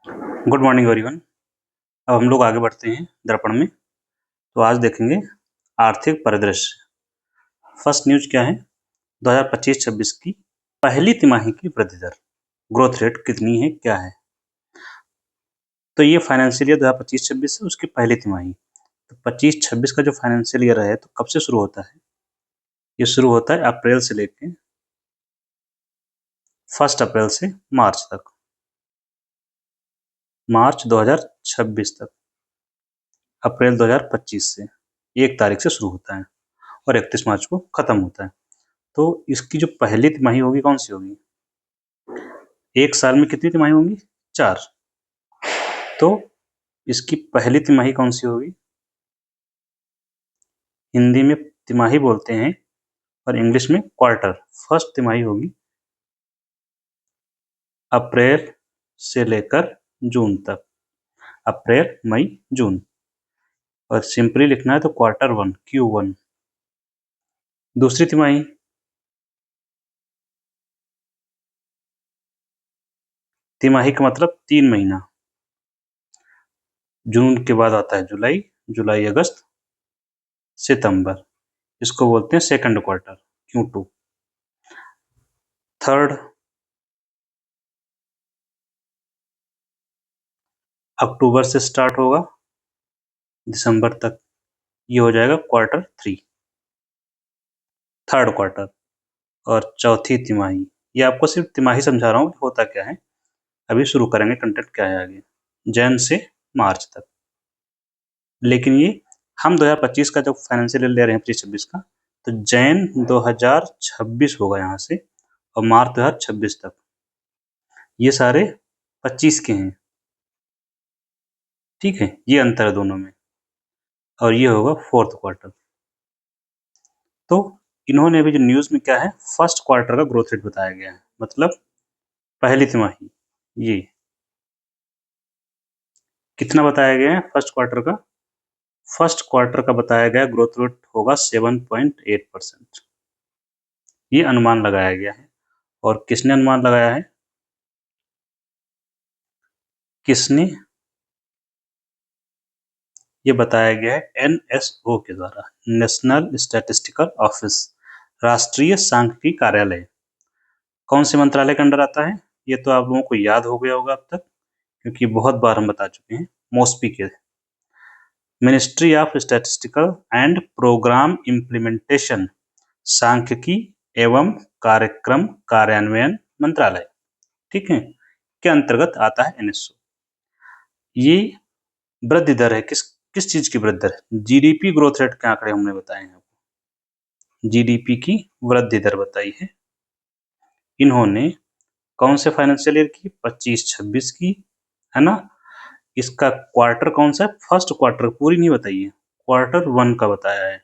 Good morning everyone. अब हम लोग आगे बढ़ते हैं दर्पण में। तो आज देखेंगे आर्थिक परिदृश्य। फर्स्ट न्यूज क्या है? 2025-26 की पहली तिमाही की वृद्धि दर, ग्रोथ रेट कितनी है, क्या है? तो ये फाइनेंशियल ईयर 2025-26 है, उसकी पहली तिमाही। तो 25-26 का जो फाइनेंशियल ईयर है तो कब से शुरू होता है? ये शुरू होता है अप्रैल से लेके 1 अप्रैल से मार्च तक, मार्च 2026 तक। अप्रैल 2025 से 1 तारीख से शुरू होता है और 31 मार्च को खत्म होता है। तो इसकी जो पहली तिमाही होगी कौन सी होगी? एक साल में कितनी तिमाही होंगी? 4। तो इसकी पहली तिमाही कौन सी होगी? हिंदी में तिमाही बोलते हैं और इंग्लिश में क्वार्टर। फर्स्ट तिमाही होगी अप्रैल से लेकर जून तक, अप्रैल मई जून, और सिंपली लिखना है तो क्वार्टर 1 Q1। दूसरी तिमाही तिमाही का मतलब 3 महीना। जून के बाद आता है जुलाई, जुलाई अगस्त सितंबर, इसको बोलते हैं second quarter Q2। Third October से स्टार्ट होगा दिसंबर तक, ये हो जाएगा क्वार्टर 3, थर्ड क्वार्टर। और चौथी तिमाही, ये आपको सिर्फ तिमाही समझा रहा हूँ होता क्या है। अभी शुरू करेंगे कंटेंट क्या है आगे, जैन से मार्च तक। लेकिन ये हम 2025 का जब फाइनेंशियल ईयर ले रहे हैं 25-26 का, तो जैन 2026 होगा यहाँ से और मार्च 2026 तक। ये सारे 25 के हैं, ठीक है, ये अंतर है दोनों में। और ये होगा फोर्थ क्वार्टर। तो इन्होंने अभी जो न्यूज में क्या है, फर्स्ट क्वार्टर का ग्रोथ रेट बताया गया है, मतलब पहली तिमाही। ये कितना बताया गया है फर्स्ट क्वार्टर का? फर्स्ट क्वार्टर का बताया गया ग्रोथ रेट होगा 7.8%। ये अनुमान लगाया गया है। और किसने अनुमान लगाया है? किसने? ये बताया गया है एनएसओ के द्वारा, नेशनल स्टैटिस्टिकल ऑफिस, राष्ट्रीय सांख्यिकी कार्यालय। कौन से मंत्रालय के अंडर आता है? ये तो आप लोगों को याद हो गया होगा अब तक, क्योंकि बहुत बार हम बता चुके हैं। मोस्पी के, ministry of statistical and programme implementation, सांख्यिकी एवं कार्यक्रम कार्यान्वयन मंत्रालय, ठीक है, के अंतर्गत आता है एनएसओ। ये वृद्धि दर है, किस किस चीज की वृद्धि दर? जीडीपी ग्रोथ रेट के आंकड़े हमने बताए हैं, जीडीपी की वृद्धि दर बताई है इन्होंने। कौन से फाइनेंशियल ईयर की? 25-26 की, है ना। इसका क्वार्टर कौन सा है? फर्स्ट क्वार्टर, पूरी नहीं बताई है, क्वार्टर 1 का बताया है।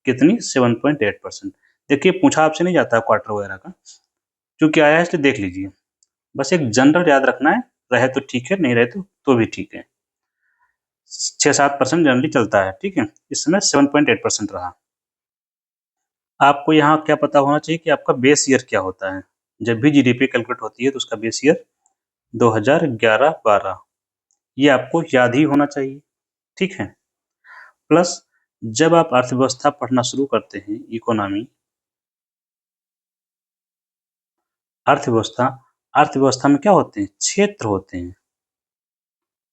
कितनी? 7.8%। देखिए पूछा आपसे नहीं जाता है क्वार्टर वगैरह का, क्योंकि आया है इसलिए देख लीजिए। बस एक जनरल याद रखना है, रहे तो ठीक है, नहीं रहे तो भी ठीक है। 6-7% जनरली चलता है, ठीक है। इस समय 7.8% रहा। आपको यहाँ क्या पता होना चाहिए कि आपका बेस ईयर क्या होता है। जब भी जीडीपी कैलकुलेट होती है तो उसका बेस ईयर 2011-12, ये आपको याद ही होना चाहिए, ठीक है। प्लस जब आप अर्थव्यवस्था पढ़ना शुरू करते हैं, इकोनॉमी, अर्थव्यवस्था, अर्थव्यवस्था में क्या होते हैं? क्षेत्र होते हैं,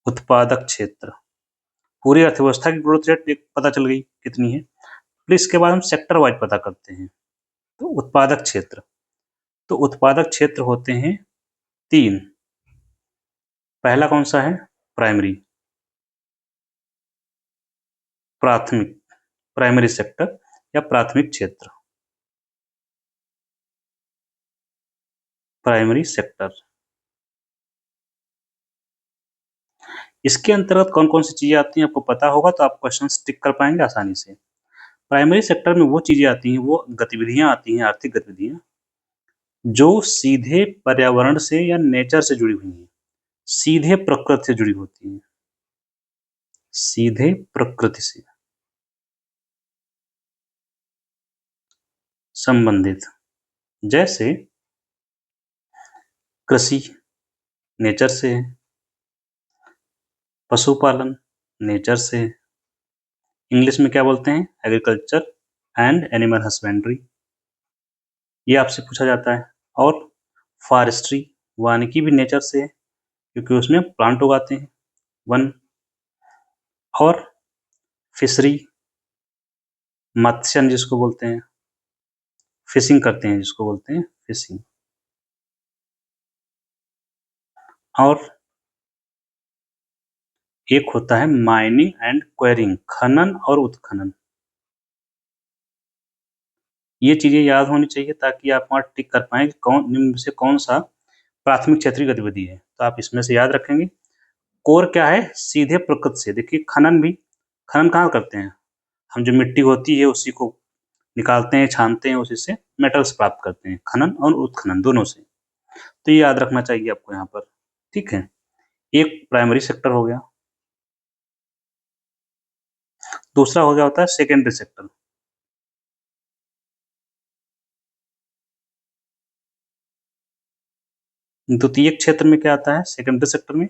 उत्पादक क्षेत्र। पूरी अर्थव्यवस्था की ग्रोथ रेट एक पता चल गई कितनी है। फिर इसके बाद हम सेक्टर वाइज पता करते हैं। तो उत्पादक क्षेत्र, तो उत्पादक क्षेत्र होते हैं 3। पहला कौन सा है? प्राइमरी, प्राथमिक, प्राइमरी सेक्टर या प्राथमिक क्षेत्र, प्राइमरी सेक्टर। इसके अंतर्गत कौन कौन सी चीजें आती हैं आपको पता होगा तो आप क्वेश्चन टिक कर पाएंगे आसानी से। प्राइमरी सेक्टर में वो चीजें आती हैं, वो गतिविधियां आती हैं, आर्थिक गतिविधियां जो सीधे पर्यावरण से या नेचर से जुड़ी हुई हैं, सीधे प्रकृति से जुड़ी होती हैं, सीधे प्रकृति से संबंधित। जैसे कृषि नेचर से है, पशुपालन नेचर से, इंग्लिश में क्या बोलते हैं, एग्रीकल्चर एंड एनिमल हस्बेंड्री, ये आपसे पूछा जाता है। और फॉरेस्ट्री वानिकी भी नेचर से है, क्योंकि उसमें प्लांट उगाते हैं, वन। और फिशरी मत्स्यन जिसको बोलते हैं, फिशिंग करते हैं जिसको बोलते हैं फिशिंग। और एक होता है माइनिंग एंड क्वेरिंग, खनन और उत्खनन। ये चीजें याद होनी चाहिए ताकि आप वहाँ टिक कर पाएँ कि कौन निम्न में से कौन सा प्राथमिक क्षेत्रीय गतिविधि है, तो आप इसमें से याद रखेंगे। कोर क्या है, सीधे प्रकृति से। देखिए खनन भी, खनन कहाँ करते हैं हम, जो मिट्टी होती है उसी को निकालते हैं, छानते हैं, उसी से मेटल्स प्राप्त करते हैं, खनन और उत्खनन दोनों से। तो ये याद रखना चाहिए आपको यहाँ पर, ठीक है। एक प्राइमरी सेक्टर हो गया, दूसरा हो गया होता है सेकेंडरी सेक्टर। द्वितीयक क्षेत्र में क्या आता है, सेकेंडरी सेक्टर में,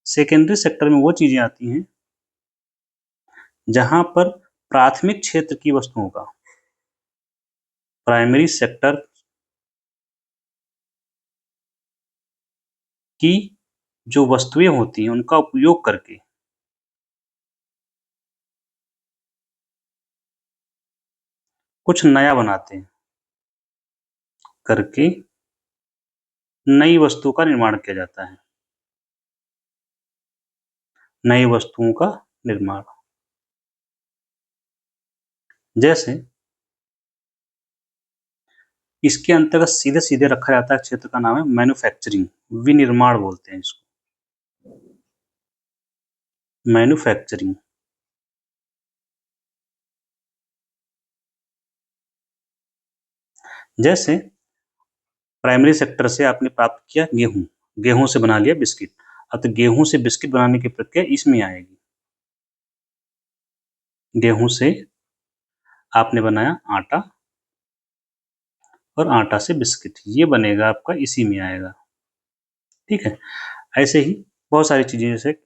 सेकेंडरी सेक्टर में वो चीजें आती हैं जहां पर प्राथमिक क्षेत्र की वस्तुओं का, प्राइमरी सेक्टर की जो वस्तुएं होती हैं उनका उपयोग करके कुछ नया बनाते हैं, करके नई वस्तु का निर्माण किया जाता है, नई वस्तुओं का निर्माण। जैसे इसके अंतर्गत सीधे सीधे रखा जाता है क्षेत्र का नाम है मैन्युफैक्चरिंग, विनिर्माण बोलते हैं इसको, मैन्युफैक्चरिंग। जैसे प्राइमरी सेक्टर से आपने प्राप्त किया गेहूं, गेहूं से बना लिया बिस्किट, अब तो गेहूं से बिस्किट बनाने की प्रक्रिया इसमें आएगी। गेहूं से आपने बनाया आटा और आटा से बिस्किट, ये बनेगा आपका, इसी में आएगा, ठीक है। ऐसे ही बहुत सारी चीजें, जैसे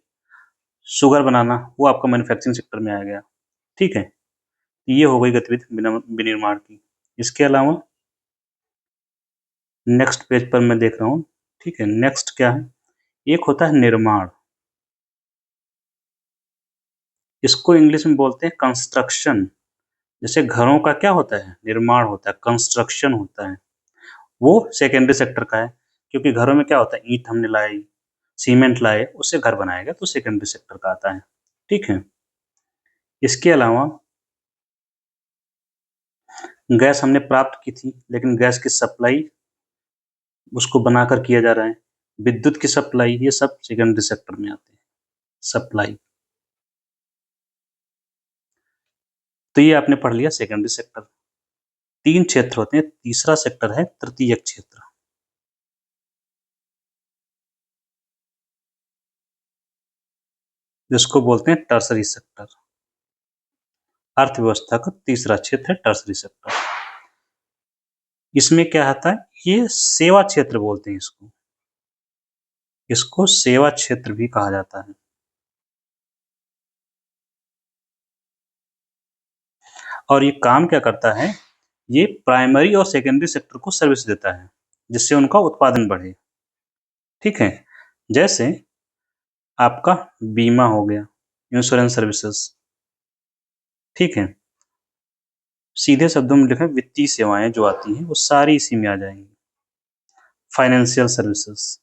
शुगर बनाना, वो आपका मैन्युफैक्चरिंग सेक्टर में आ गया, ठीक है। ये हो गई गतिविधि विनिर्माण की। इसके अलावा नेक्स्ट पेज पर मैं देख रहा हूँ, ठीक है, नेक्स्ट क्या है, एक होता है निर्माण, इसको इंग्लिश में बोलते हैं कंस्ट्रक्शन। जैसे घरों का क्या होता है, निर्माण होता है, कंस्ट्रक्शन होता है, वो सेकेंडरी सेक्टर का है, क्योंकि घरों में क्या होता है, ईंट हमने लाई, सीमेंट लाए, उससे घर बनाया गया, तो सेकेंडरी सेक्टर का आता है, ठीक है। इसके अलावा गैस हमने प्राप्त की थी, लेकिन गैस की सप्लाई उसको बनाकर किया जा रहा है, विद्युत की सप्लाई, ये सब सेकेंडरी सेक्टर में आते हैं, सप्लाई। तो ये आपने पढ़ लिया सेकेंडरी सेक्टर। तीन क्षेत्र होते हैं, तीसरा सेक्टर है तृतीयक क्षेत्र, जिसको बोलते हैं टर्सरी सेक्टर। अर्थव्यवस्था का तीसरा क्षेत्र है टर्सरी सेक्टर। इसमें क्या आता है, ये सेवा क्षेत्र बोलते हैं इसको, इसको सेवा क्षेत्र भी कहा जाता है। और ये काम क्या करता है, ये प्राइमरी और सेकेंडरी सेक्टर को सर्विस देता है, जिससे उनका उत्पादन बढ़े, ठीक है। जैसे आपका बीमा हो गया, इंश्योरेंस सर्विसेज, ठीक है। सीधे शब्दों में लिखें, वित्तीय सेवाएं जो आती हैं वो सारी इसी में आ जाएंगी, फाइनेंशियल सर्विसेज।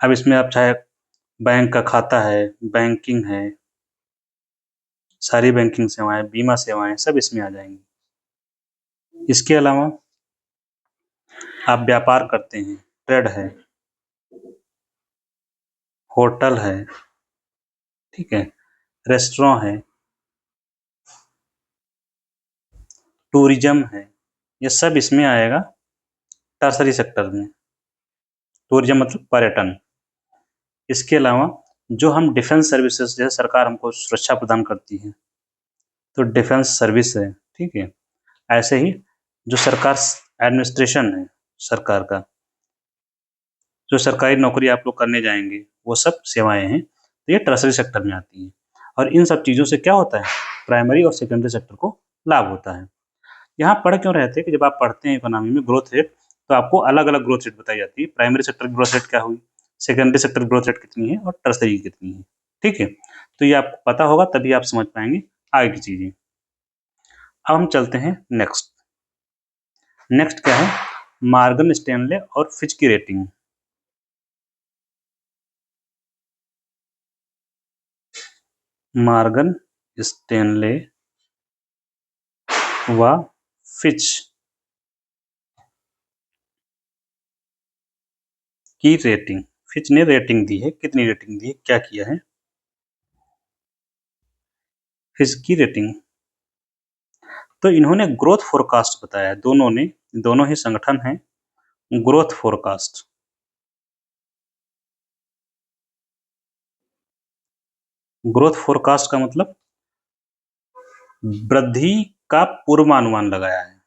अब इसमें आप चाहे बैंक का खाता है, बैंकिंग है, सारी बैंकिंग सेवाएं, बीमा सेवाएं, सब इसमें आ जाएंगी। इसके अलावा आप व्यापार करते हैं, ट्रेड है, होटल है, ठीक है, रेस्टोरेंट है, टूरिज्म है, ये सब इसमें आएगा टर्सरी सेक्टर में। टूरिज्म मतलब पर्यटन। इसके अलावा जो हम डिफेंस सर्विसेज, जैसे सरकार हमको सुरक्षा प्रदान करती है, तो डिफेंस सर्विस है, ठीक है। ऐसे ही जो सरकार एडमिनिस्ट्रेशन है सरकार का, जो सरकारी नौकरी आप लोग करने जाएंगे वो सब सेवाएं हैं, तो ये टर्सरी सेक्टर में आती हैं। और इन सब चीज़ों से क्या होता है, प्राइमरी और सेकेंडरी सेक्टर को लाभ होता है। यहाँ पढ़ क्यों रहे थे कि जब आप पढ़ते हैं इकोनॉमी में ग्रोथ रेट, तो आपको अलग-अलग ग्रोथ रेट बताई जाती है। प्राइमरी सेक्टर की ग्रोथ रेट क्या हुई, सेकेंडरी सेक्टर की ग्रोथ रेट कितनी है और टर्सरी की कितनी है। ठीक है? तो ये आपको पता होगा तभी आप समझ पाएँगे आगे की चीज़ें। अब हम चलते हैं नेक्स्ट। नेक्स्ट क्या है, मॉर्गन स्टैनले और फिच की रेटिंग। मॉर्गन स्टैनले व फिच की रेटिंग। फिच ने रेटिंग दी है, कितनी रेटिंग दी है, क्या किया है? फिच की रेटिंग, तो इन्होंने ग्रोथ फोरकास्ट बताया है, दोनों ने, दोनों ही संगठन हैं। ग्रोथ फोरकास्ट, ग्रोथ फोरकास्ट का मतलब वृद्धि का पूर्वानुमान लगाया है।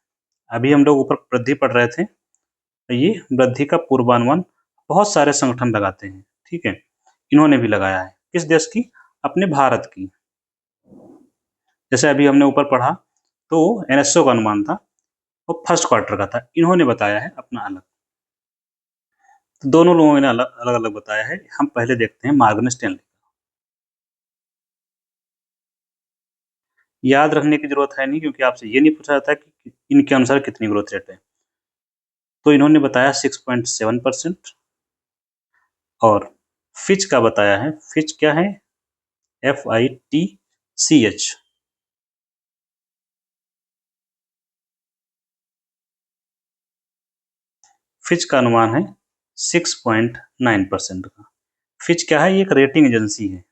अभी हम लोग ऊपर वृद्धि पढ़ रहे थे, तो ये वृद्धि का पूर्वानुमान बहुत सारे संगठन लगाते हैं। ठीक है, इन्होंने भी लगाया है। किस देश की? अपने भारत की। जैसे अभी हमने ऊपर पढ़ा तो एनएसओ का अनुमान था, वो फर्स्ट क्वार्टर का था, इन्होंने बताया है अपना अलग। तो दोनों लोगों ने अलग अलग अलग बताया है। हम पहले देखते हैं मॉर्गन स्टैनली। याद रखने की जरूरत है नहीं, क्योंकि आपसे ये नहीं पूछा जाता कि इनके अनुसार कितनी ग्रोथ रेट है। तो इन्होंने बताया 6.7%। और फिच का बताया है, फिच क्या है, FITCH, फिच का अनुमान है 6.9% का। फिच क्या है, ये एक रेटिंग एजेंसी है,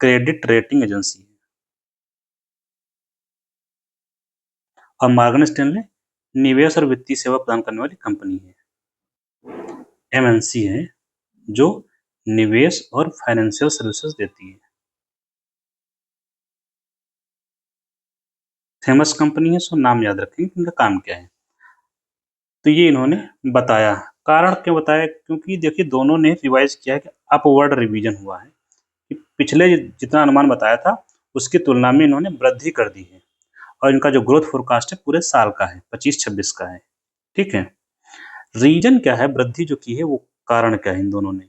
क्रेडिट रेटिंग एजेंसी है। और मॉर्गन स्टैनले निवेश और वित्तीय सेवा प्रदान करने वाली कंपनी है, MNC है, जो निवेश और फाइनेंशियल सर्विसेज देती है। फेमस कंपनी है, सो नाम याद रखेंगे कि इनका काम क्या है। तो ये इन्होंने बताया। कारण क्यों बताया? क्योंकि देखिए दोनों ने रिवाइज किया है कि अपवर्ड रिवीजन हुआ है, कि पिछले जितना अनुमान बताया था उसकी तुलना में इन्होंने वृद्धि कर दी है। और इनका जो ग्रोथ फोरकास्ट है पूरे साल का है, 25-26 का है। ठीक है, रीजन क्या है वृद्धि जो की है, वो कारण क्या है इन दोनों ने?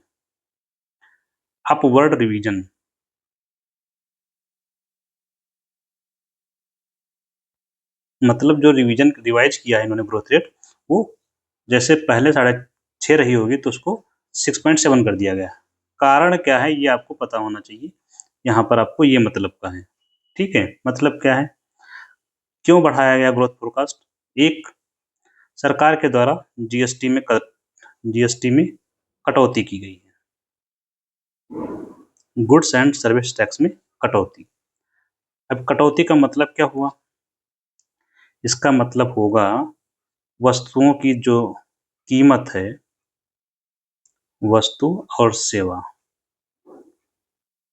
अपवर्ड रिवीजन, मतलब जो रिवीजन रिवाइज किया है इन्होंने ग्रोथ रेट, वो जैसे पहले 6.5 रही होगी तो उसको 6.7 कर दिया गया। कारण क्या है ये आपको पता होना चाहिए। यहाँ पर आपको ये मतलब का है। ठीक है, मतलब क्या है, क्यों बढ़ाया गया ग्रोथ फोरकास्ट? एक, सरकार के द्वारा जीएसटी में कटौती की गई है, गुड्स एंड सर्विस टैक्स में कटौती। अब कटौती का मतलब क्या हुआ? इसका मतलब होगा वस्तुओं की जो कीमत है, वस्तु और सेवा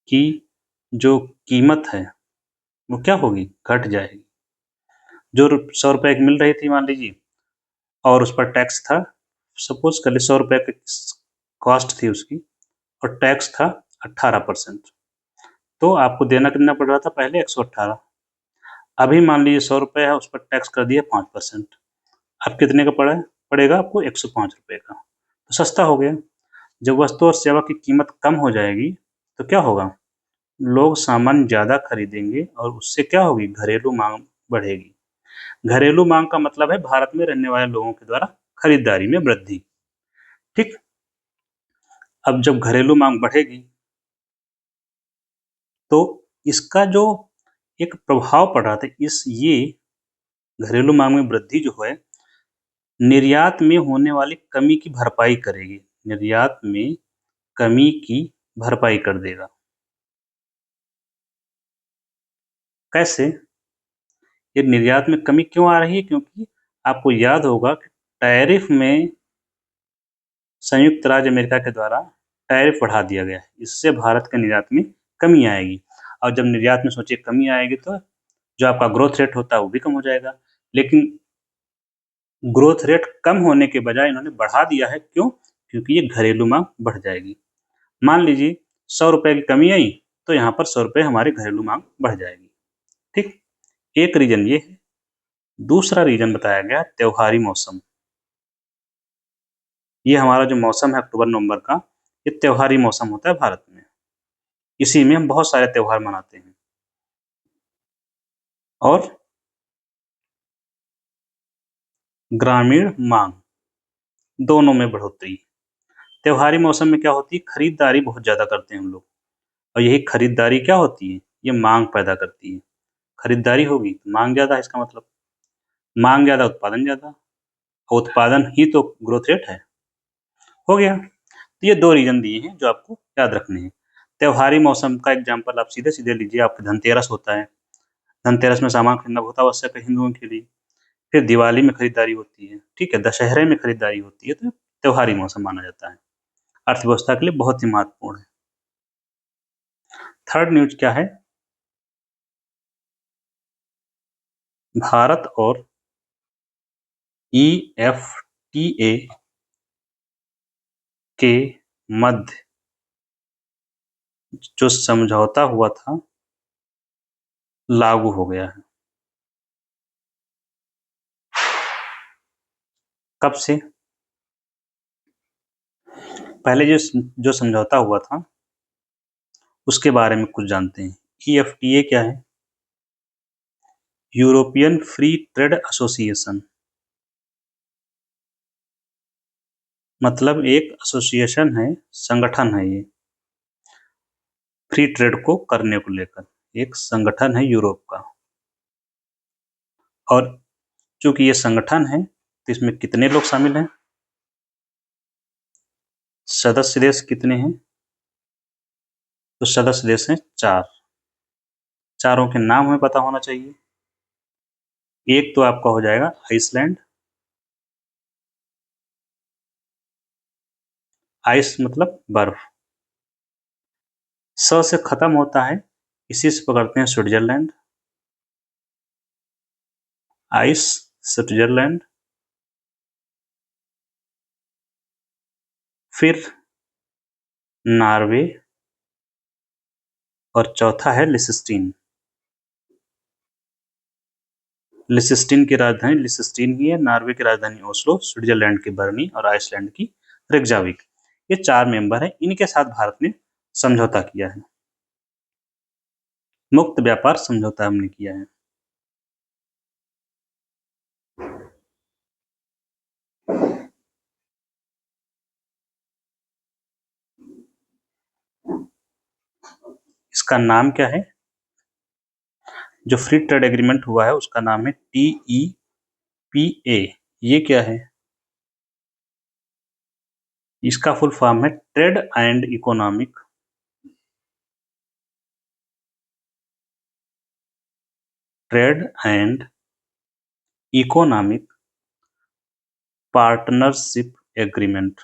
की जो कीमत है वो क्या होगी, घट जाएगी। जो 100 रुपए की मिल रही थी मान लीजिए, और उस पर टैक्स था, सपोज कर ली 100 रुपए की कॉस्ट थी उसकी, और टैक्स था 18%, तो आपको देना कितना पड़ रहा था पहले, 118। अभी मान लीजिए 100 रुपए है, उस पर टैक्स कर दिया 5%, अब कितने का पड़ेगा आपको, 105 रुपए का। तो सस्ता हो गया। जब वस्तु और सेवा की कीमत कम हो जाएगी तो क्या होगा, लोग सामान ज़्यादा खरीदेंगे और उससे क्या होगी, घरेलू मांग बढ़ेगी। घरेलू मांग का मतलब है भारत में रहने वाले लोगों के द्वारा खरीदारी में वृद्धि। ठीक, अब जब घरेलू मांग बढ़ेगी तो इसका जो एक प्रभाव पड़ रहा था, इस ये घरेलू मांग में वृद्धि जो है निर्यात में होने वाली कमी की भरपाई करेगी, निर्यात में कमी की भरपाई कर देगा। कैसे? ये निर्यात में कमी क्यों आ रही है? क्योंकि आपको याद होगा कि टैरिफ में संयुक्त राज्य अमेरिका के द्वारा टैरिफ बढ़ा दिया गया है, इससे भारत के निर्यात में कमी आएगी। और जब निर्यात में सोचिए कमी आएगी तो जो आपका ग्रोथ रेट होता है वो भी कम हो जाएगा। लेकिन ग्रोथ रेट कम होने के बजाय इन्होंने बढ़ा दिया है। क्यों? क्योंकि ये घरेलू मांग बढ़ जाएगी। मान लीजिए 100 रुपए की कमी आई तो यहाँ पर 100 रुपए हमारी घरेलू मांग बढ़ जाएगी। ठीक, एक रीजन ये है। दूसरा रीजन बताया गया त्योहारी मौसम। ये हमारा जो मौसम है अक्टूबर नवंबर का, ये त्योहारी मौसम होता है भारत में। इसी में हम बहुत सारे त्योहार मनाते हैं। और ग्रामीण मांग, दोनों में बढ़ोतरी। त्योहारी मौसम में क्या होती है? खरीदारी बहुत ज्यादा करते हैं हम लोग, और यही खरीदारी क्या होती है? ये मांग पैदा करती है। खरीदारी होगी तो मांग ज्यादा है, इसका मतलब मांग ज्यादा उत्पादन ज्यादा, और उत्पादन ही तो ग्रोथ रेट है। हो गया। तो ये दो रीजन दिए हैं जो आपको याद रखने हैं। त्योहारी मौसम का एग्जाम्पल आप सीधे सीधे लीजिए। आपके धनतेरस होता है, धनतेरस में सामान खरीदना बहुत आवश्यक है हिंदुओं के लिए। फिर दिवाली में खरीदारी होती है, ठीक है, दशहरे में खरीदारी होती है, तो त्योहारी मौसम माना जाता है। अर्थव्यवस्था के लिए बहुत ही महत्वपूर्ण है। थर्ड न्यूज क्या है? भारत और EFTA के मध्य जो समझौता हुआ था लागू हो गया है। कब से? पहले जो समझौता हुआ था उसके बारे में कुछ जानते हैं। EFTA क्या है? European free trade association. मतलब एक एसोसिएशन है, संगठन है ये, फ्री ट्रेड को करने को लेकर एक संगठन है यूरोप का। और चूंकि ये संगठन है तो इसमें कितने लोग शामिल हैं? सदस्य देश कितने हैं? तो सदस्य देश हैं 4। चारों के नाम हमें पता होना चाहिए। एक तो आपका हो जाएगा आइसलैंड। आइस मतलब बर्फ। स से खत्म होता है, इसी से पकड़ते हैं स्विट्जरलैंड। Ice, Switzerland. फिर नॉर्वे, और चौथा है लिechtenstein। लिechtenstein की राजधानी लिechtenstein ही है, नॉर्वे की राजधानी ओस्लो, स्विट्जरलैंड की बर्नी, और आइसलैंड की रेकजाविक। ये 4 मेंबर हैं, इनके साथ भारत ने समझौता किया है। मुक्त व्यापार समझौता हमने किया है। इसका नाम क्या है? जो फ्री ट्रेड एग्रीमेंट हुआ है उसका नाम है TEPA। ये क्या है? इसका फुल फॉर्म है trade and economic trade and economic partnership agreement.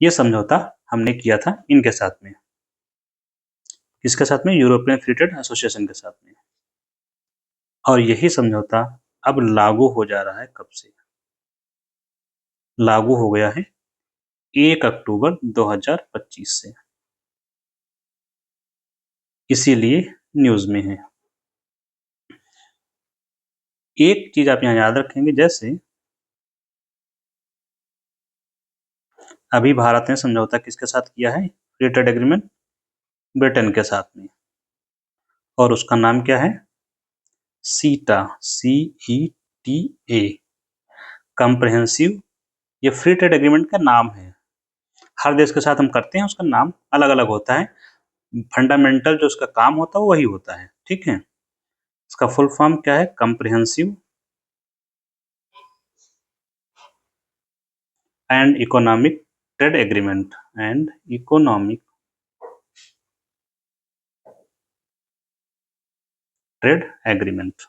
ये समझौता हमने किया था इनके साथ में। किसके साथ में? यूरोपियन फ्री ट्रेड एसोसिएशन के साथ में। और यही समझौता अब लागू हो जा रहा है। कब से लागू हो गया है? 1 अक्टूबर 2025 से। इसीलिए न्यूज में है। एक चीज आप यहाँ याद रखेंगे, जैसे अभी भारत ने समझौता किसके साथ किया है? फ्री ट्रेड एग्रीमेंट ब्रिटेन के साथ में, और उसका नाम क्या है? सीटा, CETA, कॉम्प्रिहेंसिव। ये फ्री ट्रेड एग्रीमेंट का नाम है। हर देश के साथ हम करते हैं, उसका नाम अलग अलग होता है। फंडामेंटल जो उसका काम होता है वो वही होता है। ठीक है, इसका फुल फॉर्म क्या है? Comprehensive and economic trade agreement. And economic trade agreement.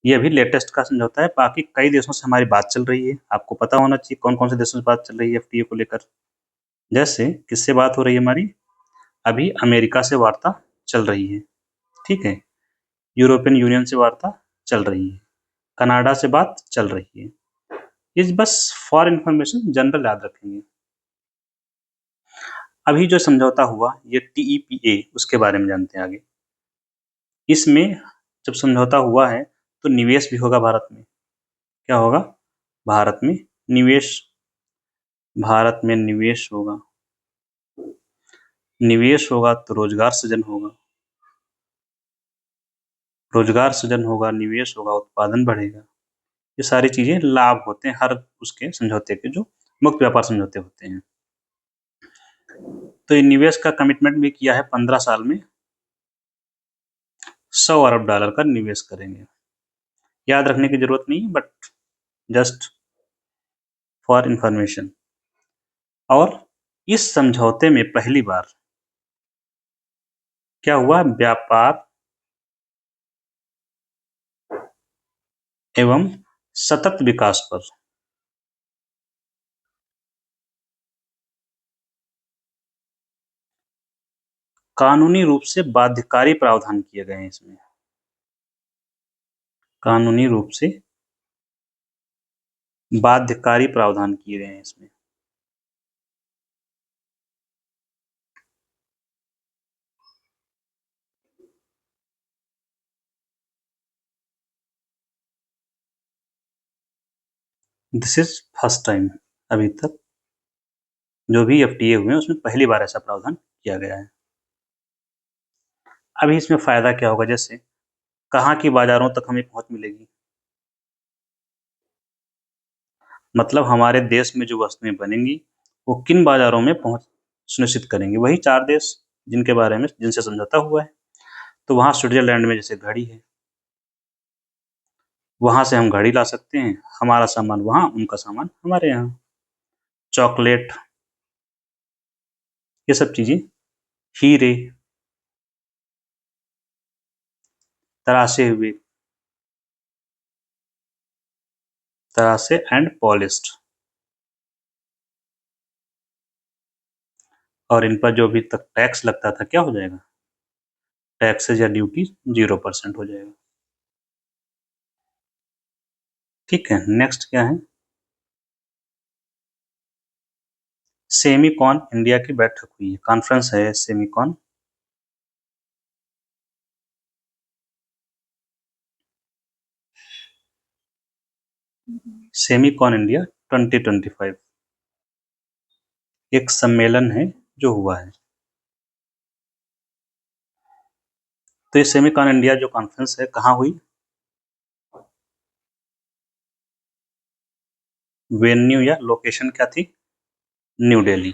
ये अभी लेटेस्ट का समझौता है। बाकी कई देशों से हमारी बात चल रही है। आपको पता होना चाहिए कौन कौन से देशों से बात चल रही है FTA को लेकर। जैसे किससे बात हो रही है हमारी, अभी अमेरिका से वार्ता चल रही है, ठीक है, यूरोपियन यूनियन से वार्ता चल रही है, कनाडा से बात चल रही है। ये बस फॉर इंफॉर्मेशन जनरल याद रखेंगे। अभी जो समझौता हुआ ये TEPA, उसके बारे में जानते हैं आगे। इसमें जब समझौता हुआ है तो निवेश भी होगा भारत में। क्या होगा? भारत में निवेश, भारत में निवेश होगा, निवेश होगा तो रोजगार सृजन होगा, रोजगार सृजन होगा, निवेश होगा, उत्पादन बढ़ेगा। ये सारी चीजें लाभ होते हैं हर उसके समझौते के, जो मुक्त व्यापार समझौते होते हैं। तो ये निवेश का कमिटमेंट भी किया है, 15 साल में $100 अरब का निवेश करेंगे। याद रखने की जरूरत नहीं, बट जस्ट फॉर इंफॉर्मेशन। और इस समझौते में पहली बार क्या हुआ, व्यापार एवं सतत विकास पर कानूनी रूप से बाध्यकारी प्रावधान किए गए हैं। इसमें कानूनी रूप से बाध्यकारी प्रावधान किए गए हैं इसमें। दिस इज फर्स्ट टाइम, अभी तक जो भी FTA हुए हैं उसमें पहली बार ऐसा प्रावधान किया गया है। अभी इसमें फायदा क्या होगा, जैसे कहाँ की बाजारों तक हमें पहुंच मिलेगी, मतलब हमारे देश में जो वस्तुएं बनेंगी वो किन बाजारों में पहुंच सुनिश्चित करेंगे, वही 4 देश जिनके बारे में जिनसे समझौता हुआ है। तो वहां स्विट्जरलैंड में जैसे घड़ी है, वहां से हम घड़ी ला सकते हैं, हमारा सामान वहां, उनका सामान हमारे यहाँ। चॉकलेट, ये सब चीजें, हीरे, तराशे हुए, तराशे एंड पॉलिश्ड, और इन पर जो अभी तक टैक्स लगता था क्या हो जाएगा, टैक्सेज या ड्यूटी 0% हो जाएगा। ठीक है, नेक्स्ट क्या है, सेमीकॉन इंडिया की बैठक हुई है, कॉन्फ्रेंस है सेमीकॉन। सेमीकॉन इंडिया 2025 एक सम्मेलन है जो हुआ है। तो ये सेमीकॉन इंडिया जो कॉन्फ्रेंस है कहाँ हुई, वेन्यू या लोकेशन क्या थी, न्यू दिल्ली,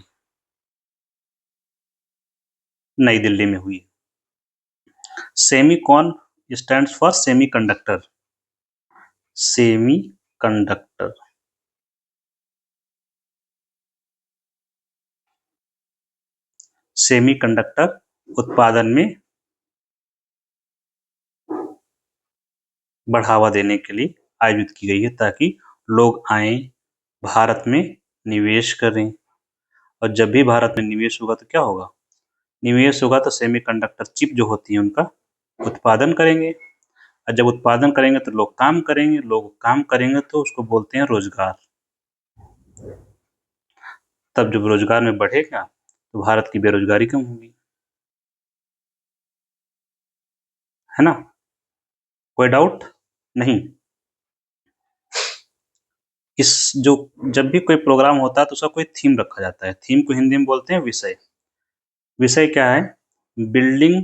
नई दिल्ली में हुई। Semicon stands for semiconductor, semiconductor, semiconductor उत्पादन में बढ़ावा देने के लिए आयोजित की गई है, ताकि लोग आए, भारत में निवेश करें। और जब भी भारत में निवेश होगा तो क्या होगा, निवेश होगा तो सेमीकंडक्टर चिप जो होती है उनका उत्पादन करेंगे, और जब उत्पादन करेंगे तो लोग काम करेंगे, लोग काम करेंगे तो उसको बोलते हैं रोजगार। तब जब रोजगार में बढ़ेगा तो भारत की बेरोजगारी कम होगी, है ना, कोई डाउट नहीं। इस जो जब भी कोई प्रोग्राम होता है तो उसका कोई थीम रखा जाता है, थीम को हिंदी में बोलते हैं विषय। विषय क्या है, building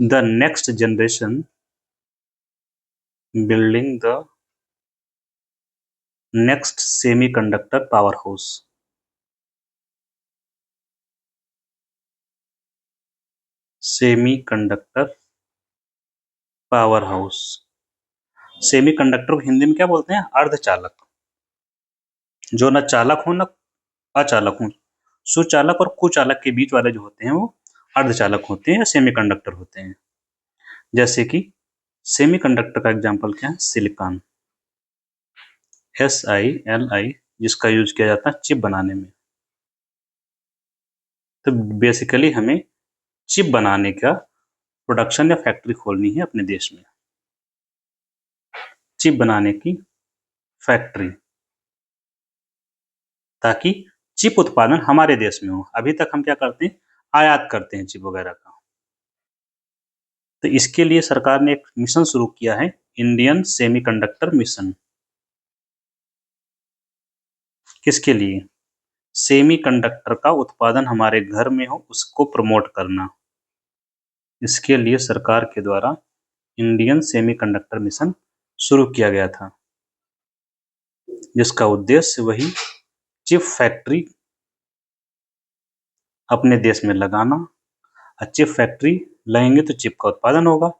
the next generation, building the next semiconductor power house, semiconductor power house. Semiconductor को हिंदी में क्या बोलते हैं, अर्धचालक, जो न चालक हो न अचालक हो, सुचालक और कुचालक के बीच वाले जो होते हैं वो अर्धचालक होते हैं या सेमीकंडक्टर होते हैं। जैसे कि सेमीकंडक्टर का एग्जांपल क्या है, सिलिकॉन, SILI, जिसका यूज किया जाता है चिप बनाने में। तो बेसिकली हमें चिप बनाने का प्रोडक्शन या फैक्ट्री खोलनी है अपने देश में, चिप बनाने की फैक्ट्री, ताकि चिप उत्पादन हमारे देश में हो। अभी तक हम क्या करते हैं, आयात करते हैं चिप वगैरह का। तो इसके लिए सरकार ने एक मिशन शुरू किया है, इंडियन सेमीकंडक्टर मिशन। किसके लिए? सेमीकंडक्टर का उत्पादन हमारे घर में हो, उसको प्रमोट करना। इसके लिए सरकार के द्वारा इंडियन सेमीकंडक्टर मिशन शुरू किया गया था, जिसका उद्देश्य वही चिप फैक्ट्री अपने देश में लगाना। चिप फैक्ट्री लगेंगे तो चिप का उत्पादन होगा।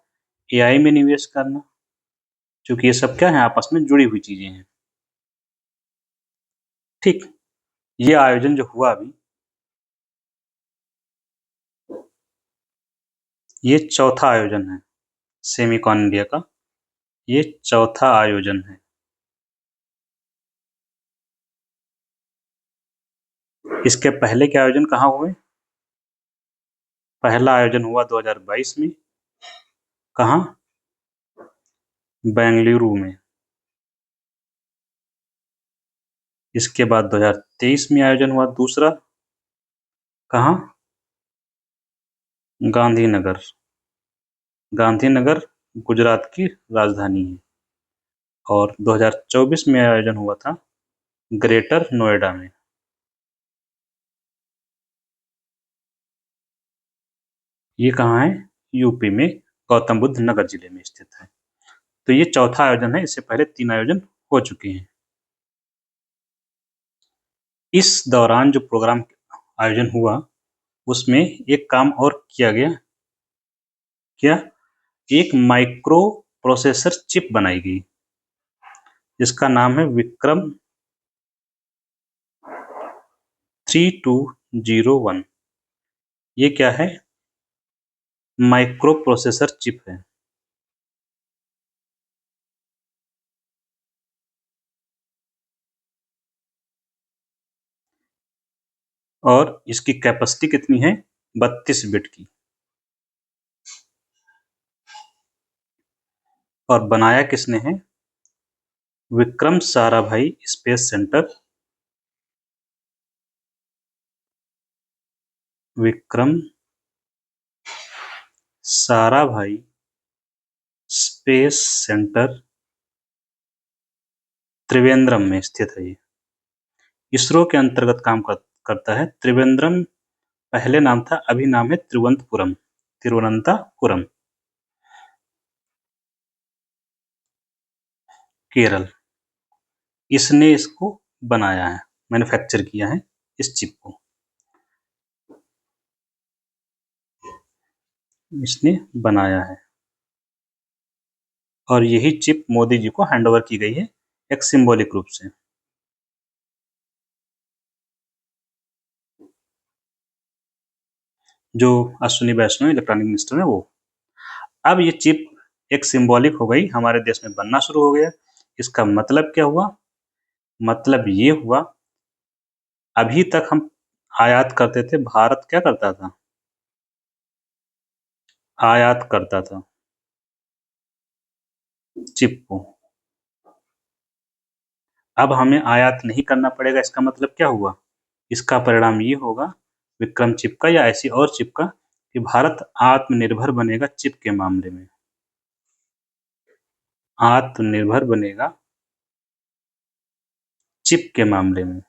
AI में निवेश करना, क्योंकि ये सब क्या है, आपस में जुड़ी हुई चीजें हैं। ठीक, ये आयोजन जो हुआ अभी, ये चौथा आयोजन है सेमीकॉन इंडिया का, ये चौथा आयोजन है। इसके पहले के आयोजन कहाँ हुए? पहला आयोजन हुआ 2022 में। कहाँ? बेंगलुरु में। इसके बाद 2023 में आयोजन हुआ दूसरा। कहाँ? गांधीनगर। गांधीनगर गुजरात की राजधानी है। और 2024 में आयोजन हुआ था ग्रेटर नोएडा में। ये कहाँ है? यूपी में गौतम बुद्ध नगर जिले में स्थित है। तो ये चौथा आयोजन है, इससे पहले 3 आयोजन हो चुके हैं। इस दौरान जो प्रोग्राम आयोजन हुआ, उसमें एक काम और किया गया। क्या? एक माइक्रो प्रोसेसर चिप बनाई गई, जिसका नाम है विक्रम 3201। ये क्या है? माइक्रो प्रोसेसर चिप है। और इसकी कैपेसिटी कितनी है? 32 बिट की। और बनाया किसने है? Vikram Sarabhai space centre. Vikram Sarabhai space centre Trivandrum में स्थित है। ये इसरो के अंतर्गत काम करता है। त्रिवेंद्रम पहले नाम था, अभी नाम है तिरुवनंतपुरम। तिरुवनंतपुरम, केरल। इसने इसको बनाया है, मैन्युफैक्चर किया है इस चिप को, इसने बनाया है। और यही चिप मोदी जी को हैंडओवर की गई है, एक सिंबॉलिक रूप से। जो अश्विनी वैष्णव इलेक्ट्रॉनिक मिनिस्टर है वो। अब ये चिप एक सिंबॉलिक हो गई, हमारे देश में बनना शुरू हो गया। इसका मतलब क्या हुआ? मतलब ये हुआ, अभी तक हम आयात करते थे, भारत क्या करता था? आयात करता था चिप को। अब हमें आयात नहीं करना पड़ेगा। इसका मतलब क्या हुआ? इसका परिणाम ये होगा, विक्रम चिप का या ऐसी और चिप का, कि भारत आत्मनिर्भर बनेगा चिप के मामले में। आत्मनिर्भर बनेगा चिप के मामले में।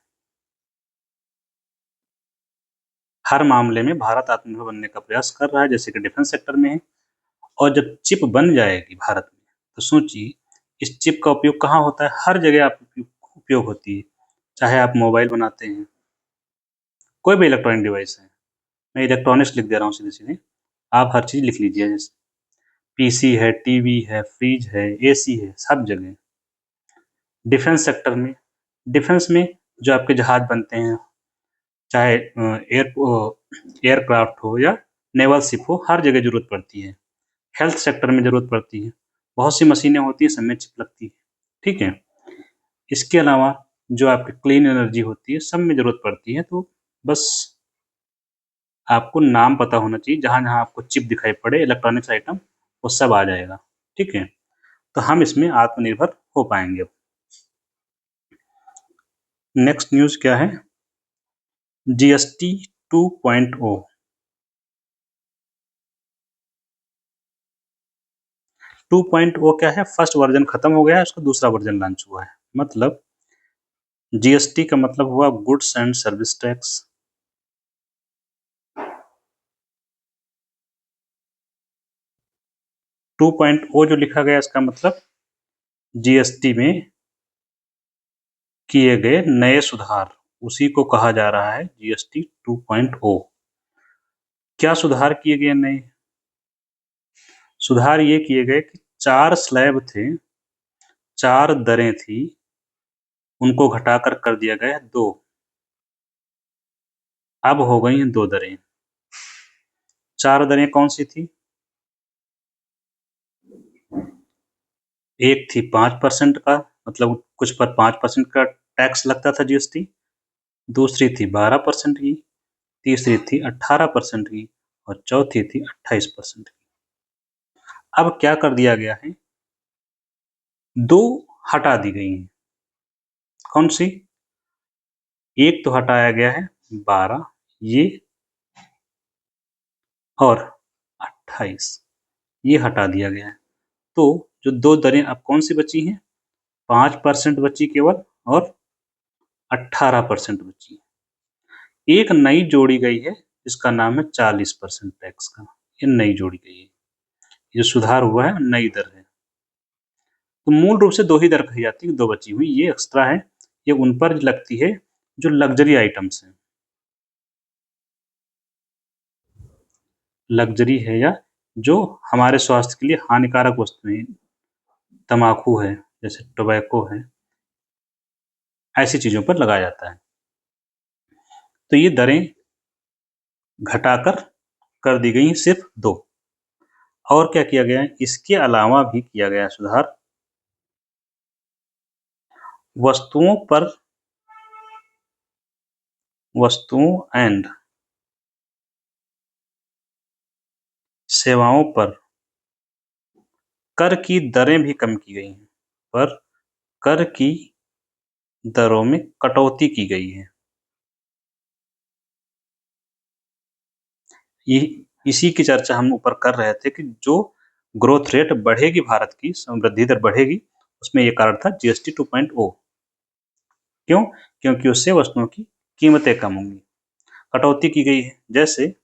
हर मामले में भारत आत्मनिर्भर बनने का प्रयास कर रहा है, जैसे कि डिफेंस सेक्टर में है। और जब चिप बन जाएगी भारत में, तो सोचिए इस चिप का उपयोग कहाँ होता है? हर जगह आप उपयोग होती है। चाहे आप मोबाइल बनाते हैं, कोई भी इलेक्ट्रॉनिक डिवाइस है, मैं इलेक्ट्रॉनिक्स लिख दे रहा हूँ सीधे सीधे, आप हर चीज लिख लीजिए। जैसे पीसी है, टीवी है, फ्रिज है, एसी है, सब जगह। डिफेंस सेक्टर में, डिफेंस में जो आपके जहाज बनते हैं, चाहे एयरक्राफ्ट हो या नेवल शिप हो, हर जगह जरूरत पड़ती है। हेल्थ सेक्टर में जरूरत पड़ती है, बहुत सी मशीनें होती हैं, सब में चिप लगती है। ठीक है। इसके अलावा जो आपकी क्लीन एनर्जी होती है, सब में ज़रूरत पड़ती है, तो बस आपको नाम पता होना चाहिए, जहाँ-जहाँ आपको चिप दिखाई पड़े इलेक्ट्रॉनिक्स आइटम, वो सब आ जाएगा, ठीक है? तो हम इसमें आत्मनिर्भर हो पाएँगे अब। नेक्स्ट न्यूज़ क्या है? जीएसटी 2.0। 2.0 क्या है? फर्स्ट वर्ज़न खत्म हो गया है, उसका दूसरा वर्ज़न लॉन्च हुआ है। मतलब जीएसटी का मतलब हुआ गुड्स एंड सर्विस टैक्स। 2.0 जो लिखा गया इसका मतलब जीएसटी में किए गए नए सुधार, उसी को कहा जा रहा है जीएसटी 2.0। क्या सुधार किए गए नए? सुधार ये किए गए कि 4 स्लैब थे, 4 दरें थी, उनको घटाकर कर दिया गया 2। अब हो गई हैं 2 दरें। 4 दरें कौन-सी थी? एक थी 5% का, मतलब कुछ पर 5% का टैक्स लगता था जीएसटी, दूसरी थी 12% की, तीसरी थी 18% की और चौथी थी 28% की। अब क्या कर दिया गया है? 2 हटा दी गई हैं। कौन-सी? एक तो हटाया गया है 12, ये और 28, ये हटा दिया गया है। तो जो 2 दरें अब कौन-सी बची हैं? 5% बची केवल और 18% बची। एक नई जोड़ी गई है, जिसका नाम है 40% टैक्स का। ये नई जोड़ी गई है। ये सुधार हुआ है, नई दर है। तो मूल रूप से 2 ही दर कही जाती है, 2 बची हुई। ये एक्स्ट्रा है, ये उन पर लगती है जो लग्ज़री आइटम्स हैं। लग्ज़री है या जो हमारे स्वास्थ्य के लिए हानिकारक वस्तुएँ, तम्बाकू है, जैसे टोबैको है, ऐसी चीज़ों पर लगाया जाता है। तो ये दरें घटाकर कर दी गई हैं सिर्फ़ 2। और क्या किया गया है? इसके अलावा भी किया गया है सुधार। वस्तुओं पर वस्तुओं एंड सेवाओं पर कर की दरें भी कम की गई हैं, पर कर की दरों में कटौती की गई है। ये इसी की चर्चा हम ऊपर कर रहे थे कि जो ग्रोथ रेट बढ़ेगी भारत की, समृद्धि दर बढ़ेगी, उसमें ये कारण था जीएसटी 2.0। क्यों? क्योंकि उससे वस्तुओं की कीमतें कम होंगी, कटौती की गई है। जैसे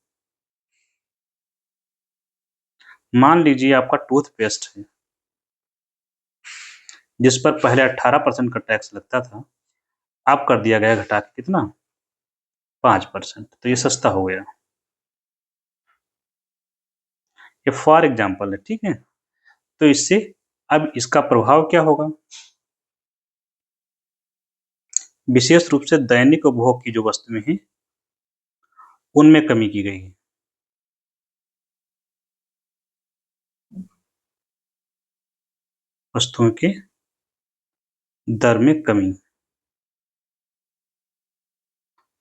मान लीजिए आपका टूथपेस्ट है, जिस पर पहले 18% का टैक्स लगता था, अब कर दिया गया घटा के कितना? 5%। तो ये सस्ता हो गया। ये फॉर एग्जाम्पल है, ठीक है? तो इससे अब इसका प्रभाव क्या होगा? विशेष रूप से दैनिक उपभोग की जो वस्तुएं हैं, उनमें कमी की गई है। वस्तुओं के दर में कमी,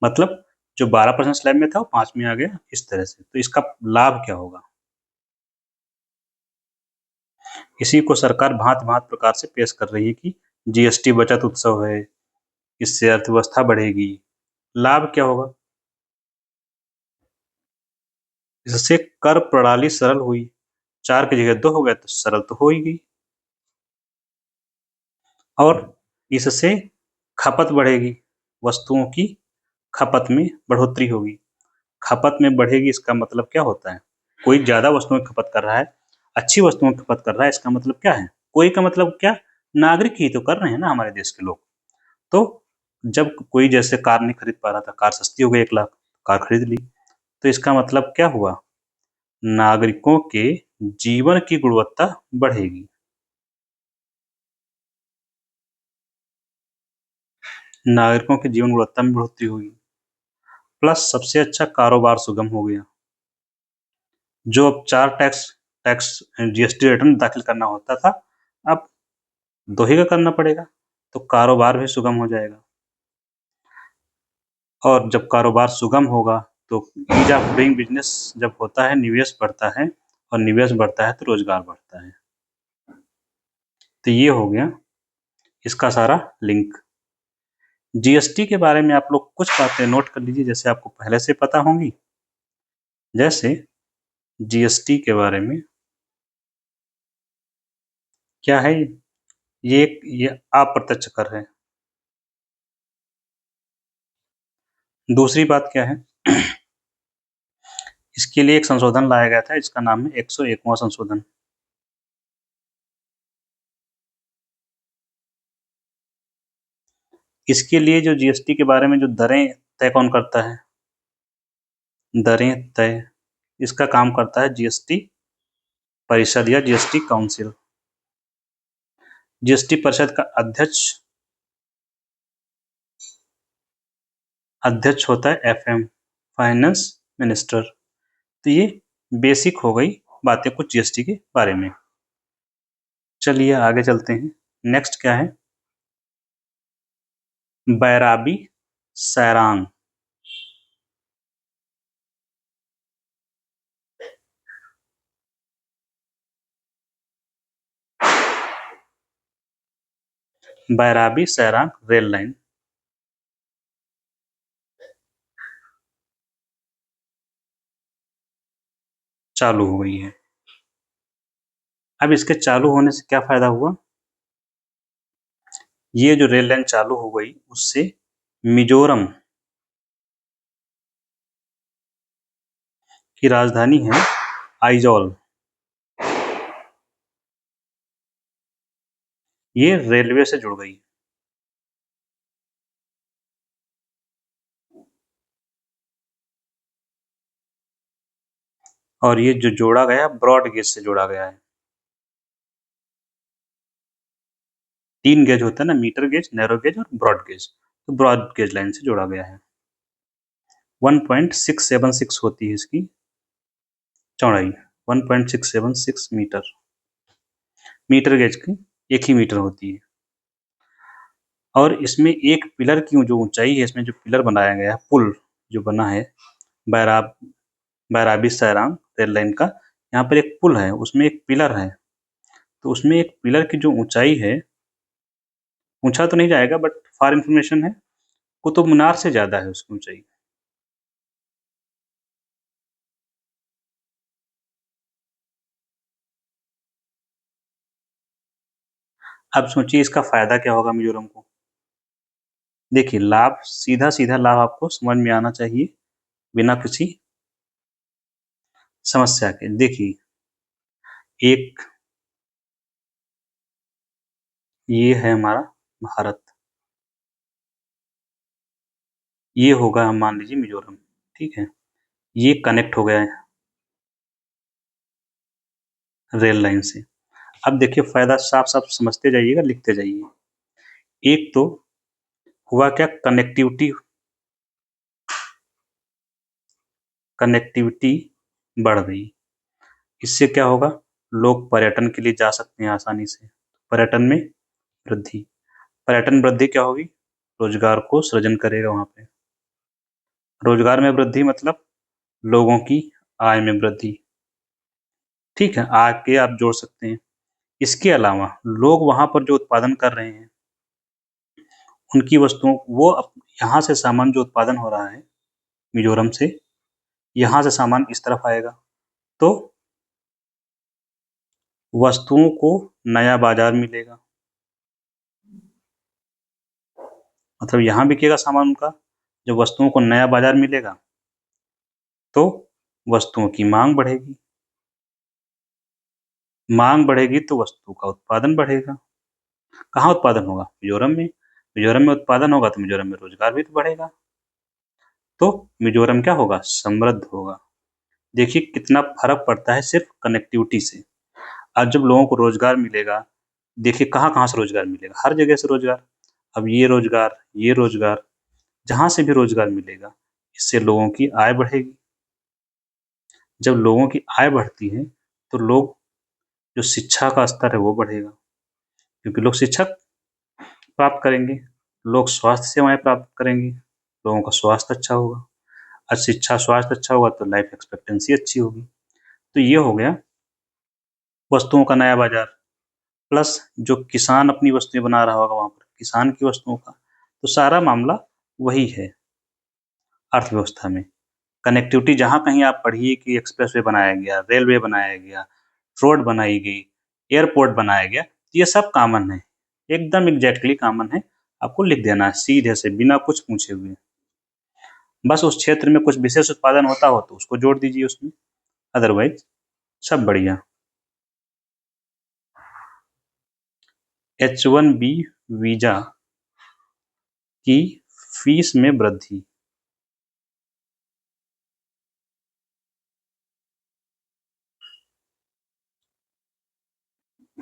मतलब जो 12% स्लैब में था वो 5 में आ गया, इस तरह से। तो इसका लाभ क्या होगा? इसी को सरकार भांत-भांत प्रकार से पेश कर रही है कि जीएसटी बचत उत्सव है, इससे अर्थव्यवस्था बढ़ेगी। लाभ क्या होगा? इससे कर प्रणाली सरल हुई। 4 की जगह 2 हो गया तो सरल तो हो ही गई। और इससे खपत बढ़ेगी, वस्तुओं की खपत में बढ़ोतरी होगी। खपत में बढ़ेगी, इसका मतलब क्या होता है? कोई ज़्यादा वस्तुओं की खपत कर रहा है, अच्छी वस्तुओं की खपत कर रहा है, इसका मतलब क्या है? कोई का मतलब क्या? नागरिक ही तो कर रहे हैं ना हमारे देश के लोग। तो जब कोई जैसे कार नहीं खरीद पा रहा था, कार सस्ती हो गई 1 लाख, कार खरीद ली। तो इसका मतलब क्या हुआ? नागरिकों के जीवन की गुणवत्ता बढ़ेगी। नागरिकों के जीवन गुणवत्ता में बढ़ोतरी होगी। प्लस सबसे अच्छा कारोबार सुगम हो गया। जो अब 4 टैक्स टैक्स जीएसटी रिटर्न दाखिल करना होता था, अब 2 ही का करना पड़ेगा। तो कारोबार भी सुगम हो जाएगा, और जब कारोबार सुगम होगा तो ईज ऑफ डूइंग बिजनेस जब होता है, निवेश बढ़ता है, और निवेश बढ़ता है तो रोजगार बढ़ता है। तो ये हो गया इसका सारा लिंक। जीएसटी के बारे में आप लोग कुछ बातें नोट कर लीजिए, जैसे आपको पहले से पता होंगी। जैसे जीएसटी के बारे में क्या है, ये अप्रत्यक्ष कर है। दूसरी बात क्या है, इसके लिए एक संशोधन लाया गया था, इसका नाम है 101वां संशोधन। इसके लिए जो जीएसटी के बारे में जो दरें तय कौन करता है, दरें तय इसका काम करता है जीएसटी परिषद या जीएसटी काउंसिल। जीएसटी परिषद का अध्यक्ष होता है एफएम, फाइनेंस मिनिस्टर। तो ये बेसिक हो गई बातें कुछ जीएसटी के बारे में। चलिए आगे चलते हैं। नेक्स्ट क्या है, बैराबी सैरांग। बैराबी सैरांग रेल लाइन चालू हो गई है। अब इसके चालू होने से क्या फायदा हुआ, ये जो रेल लाइन चालू हो गई उससे मिजोरम की राजधानी है आइजॉल, ये रेलवे से जुड़ गई। और ये जो जोड़ा गया ब्रॉड गेज से जोड़ा गया है। 3 गेज होता है ना, मीटर गेज, नैरो गेज और ब्रॉड गेज। तो ब्रॉड गेज लाइन से जोड़ा गया है। 1.676 होती है इसकी चौड़ाई, 1.676 मीटर। मीटर गेज की 1 ही मीटर होती है। और इसमें एक पिलर की जो ऊंचाई है, इसमें जो पिलर बनाया गया है, पुल जो बना है बैराबी सैरांग रेल लाइन का, यहाँ पर एक पुल है, उसमें एक पिलर है। तो उसमें एक पिलर की जो ऊंचाई है, पूछा तो नहीं जाएगा बट फॉर इंफॉर्मेशन है, कुतुब मीनार से ज्यादा है उसकी ऊंचाई। अब सोचिए इसका फायदा क्या होगा मिजोरम को। देखिए लाभ, सीधा सीधा लाभ आपको समझ में आना चाहिए बिना किसी समस्या के। देखिए एक ये है हमारा भारत, ये होगा हम मान लीजिए मिजोरम, ठीक है। ये कनेक्ट हो गया है रेल लाइन से। अब देखिए फायदा साफ साफ समझते जाइएगा, लिखते जाइए। एक तो हुआ क्या, कनेक्टिविटी, कनेक्टिविटी बढ़ गई। इससे क्या होगा, लोग पर्यटन के लिए जा सकते हैं आसानी से, पर्यटन में वृद्धि। पर्यटन वृद्धि क्या होगी, रोजगार को सृजन करेगा वहां पे। रोजगार में वृद्धि मतलब लोगों की आय में वृद्धि, ठीक है, आय के आप जोड़ सकते हैं। इसके अलावा लोग वहां पर जो उत्पादन कर रहे हैं उनकी वस्तुओं, वो यहाँ से सामान जो उत्पादन हो रहा है मिजोरम से, यहाँ से सामान इस तरफ आएगा, तो वस्तुओं को नया बाजार मिलेगा। मतलब यहाँ बिकेगा सामान उनका, जब वस्तुओं को नया बाजार मिलेगा तो वस्तुओं की मांग बढ़ेगी, मांग बढ़ेगी तो वस्तु का उत्पादन बढ़ेगा। कहाँ उत्पादन होगा, मिजोरम में। मिजोरम में उत्पादन होगा तो मिजोरम में रोजगार भी तो बढ़ेगा, तो मिजोरम क्या होगा, समृद्ध होगा। देखिए कितना फर्क पड़ता है सिर्फ कनेक्टिविटी से। आज जब लोगों को रोजगार मिलेगा, देखिए कहाँ कहाँ से रोजगार मिलेगा, हर जगह से रोजगार। अब ये रोजगार, ये रोजगार, जहां से भी रोजगार मिलेगा, इससे लोगों की आय बढ़ेगी। जब लोगों की आय बढ़ती है तो लोग, जो शिक्षा का स्तर है वो बढ़ेगा, क्योंकि लोग शिक्षक प्राप्त करेंगे, लोग स्वास्थ्य सेवाएँ प्राप्त करेंगे, लोगों का स्वास्थ्य अच्छा होगा, शिक्षा स्वास्थ्य अच्छा होगा तो लाइफ एक्सपेक्टेंसी अच्छी होगी। तो ये हो गया वस्तुओं का नया बाज़ार, प्लस जो किसान अपनी वस्तुएँ बना रहा होगा वहाँ पर, किसान की वस्तुओं का, तो सारा मामला वही है अर्थव्यवस्था में। कनेक्टिविटी जहाँ कहीं आप पढ़िए कि एक्सप्रेसवे बनाया गया, रेलवे बनाया गया, रोड बनाई गई, एयरपोर्ट बनाया गया, ये सब कॉमन है, एकदम एग्ज़ैक्टली कॉमन है, आपको लिख देना है सीधे से बिना कुछ पूछे हुए। बस उस क्षेत्र में कुछ विशेष उत्पादन होता हो तो उसको जोड़ दीजिए उसमें, अदरवाइज़ सब बढ़िया। H-1B वीज़ा की फीस में वृद्धि।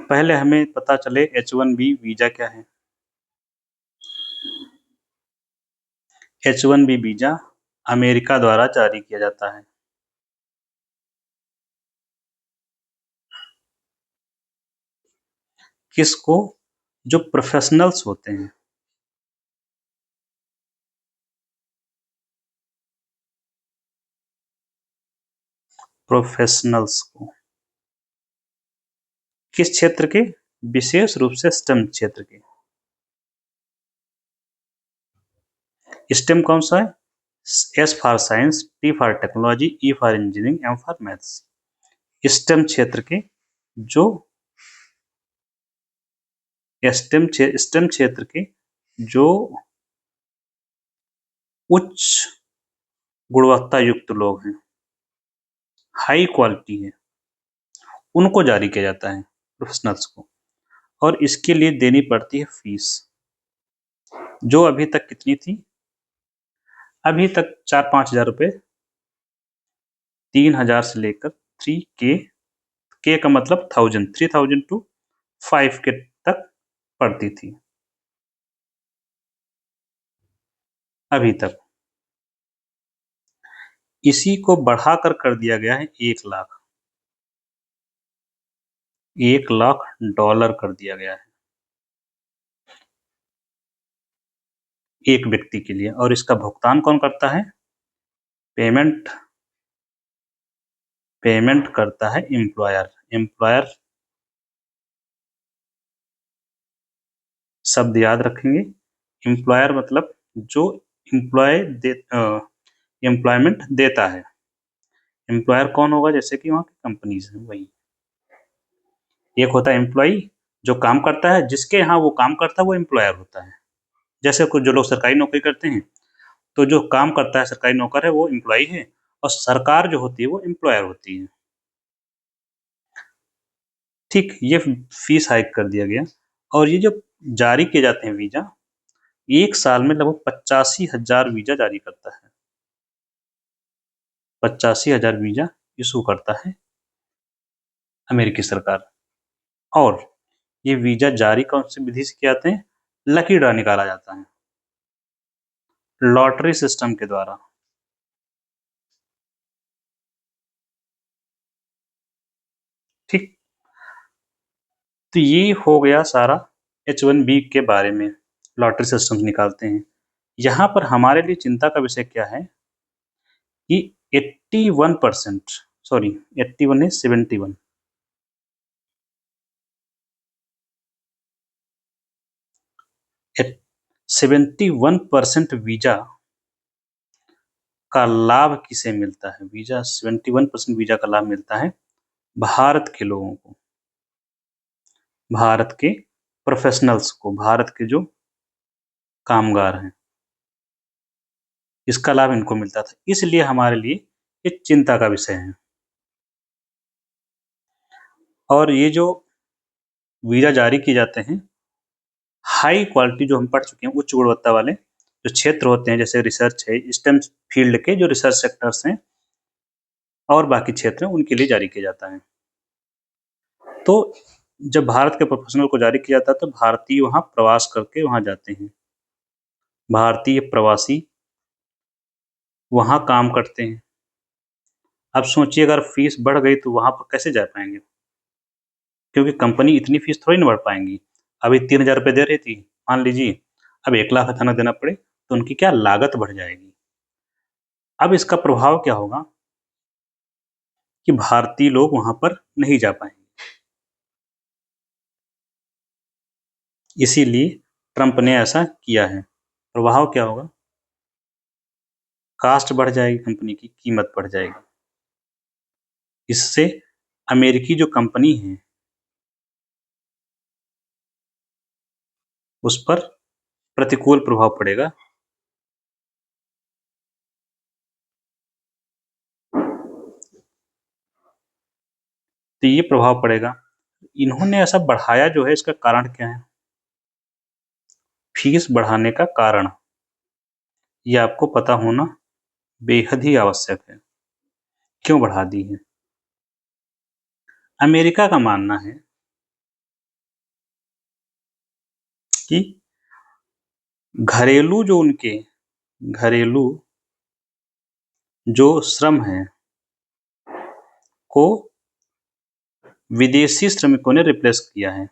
पहले हमें पता चले H-1B वीज़ा क्या है? H-1B वीज़ा अमेरिका द्वारा जारी किया जाता है। किसको? जो प्रोफेशनल्स होते हैं। प्रोफेशनल्स को। किस क्षेत्र के? विशेष रूप से स्टेम क्षेत्र के। स्टेम कौन सा है? S for science, T for technology, E for engineering, M for maths. Stem क्षेत्र के जो स्टेम क्षेत्र के जो उच्च गुणवत्ता युक्त लोग हैं, हाई क्वालिटी है, उनको जारी किया जाता है, प्रोफेशनल्स को, और इसके लिए देनी पड़ती है फीस, जो अभी तक कितनी थी? अभी तक 4-5 हज़ार रुपये, 3,000 से लेकर 3K, K का मतलब 1000, 3000 टू 5K तक पड़ती थी अभी तक। इसी को बढ़ाकर कर दिया गया है 1 लाख, $1 लाख कर दिया गया है एक व्यक्ति के लिए, और इसका भुगतान कौन करता है? पेमेंट करता है एम्प्लॉयर शब्द याद रखेंगे। एम्प्लॉयर मतलब जो एम्प्लॉयमेंट देता है। एम्प्लॉयर कौन होगा? जैसे कि वहाँ की कंपनीज है वही। एक होता है एम्प्लॉई जो काम करता है, जिसके यहाँ वो काम करता है वो एम्प्लॉयर होता है। जैसे कुछ जो लोग सरकारी नौकरी करते हैं, तो जो काम करता है सरकारी नौकर है वो एम्प्लॉई है, और सरकार जो होती है वो एम्प्लॉयर होती है। ठीक, ये फीस हाइक कर दिया गया, और ये जो जारी किए जाते हैं वीज़ा, 1 साल में लगभग 85,000 वीज़ा जारी करता है। 85,000 वीज़ा इशू करता है अमेरिकी सरकार, और ये वीज़ा जारी कौन सी विधि से किए जाते हैं? लकी ड्रा निकाला जाता है, लॉटरी सिस्टम के द्वारा। ठीक, तो ये हो गया सारा H-1B के बारे में, लॉटरी सिस्टम निकालते हैं। यहाँ पर हमारे लिए चिंता का विषय क्या है कि 81%, सॉरी 81 नहीं 71, 71% वीज़ा का लाभ किसे मिलता है? 71% वीज़ा का लाभ मिलता है भारत के लोगों को, भारत के प्रोफेशनल्स को, भारत के जो कामगार हैं, इसका लाभ इनको मिलता था। इसलिए हमारे लिए ये चिंता का विषय है। और ये जो वीज़ा जारी किए जाते हैं, हाई क्वालिटी जो हम पढ़ चुके हैं, उच्च गुणवत्ता वाले जो क्षेत्र होते हैं, जैसे रिसर्च है, स्टेम फील्ड के जो रिसर्च सेक्टर्स हैं और बाकी क्षेत्र हैं, उनके लिए जारी किया जाता है। तो जब भारत के प्रोफेशनल को जारी किया जाता है तो भारतीय वहाँ प्रवास करके वहाँ जाते हैं। भारतीय प्रवासी वहाँ काम करते हैं। अब सोचिए अगर फीस बढ़ गई तो वहाँ पर कैसे जा पाएँगे? क्योंकि कंपनी इतनी फीस थोड़ी ना भर पाएँगी। अभी 3,000 रुपए दे रही थी, मान लीजिए अब 1 लाख अचानक देना पड़े तो उनकी क्या लागत बढ़ जाएगी। अब इसका प्रभाव क्या होगा कि भारतीय लोग वहाँ पर नहीं जा पाएँगे। इसीलिए ट्रंप ने ऐसा किया है। प्रभाव क्या होगा? कॉस्ट बढ़ जाएगी, कंपनी की कीमत बढ़ जाएगी। इससे अमेरिकी जो कंपनी है उस पर प्रतिकूल प्रभाव पड़ेगा। तो ये प्रभाव पड़ेगा। इन्होंने ऐसा बढ़ाया जो है, इसका कारण क्या है? फीस बढ़ाने का कारण ये आपको पता होना बेहद ही आवश्यक है। क्यों बढ़ा दी है? अमेरिका का मानना है कि घरेलू जो उनके घरेलू जो श्रम है को विदेशी श्रमिकों ने रिप्लेस किया है।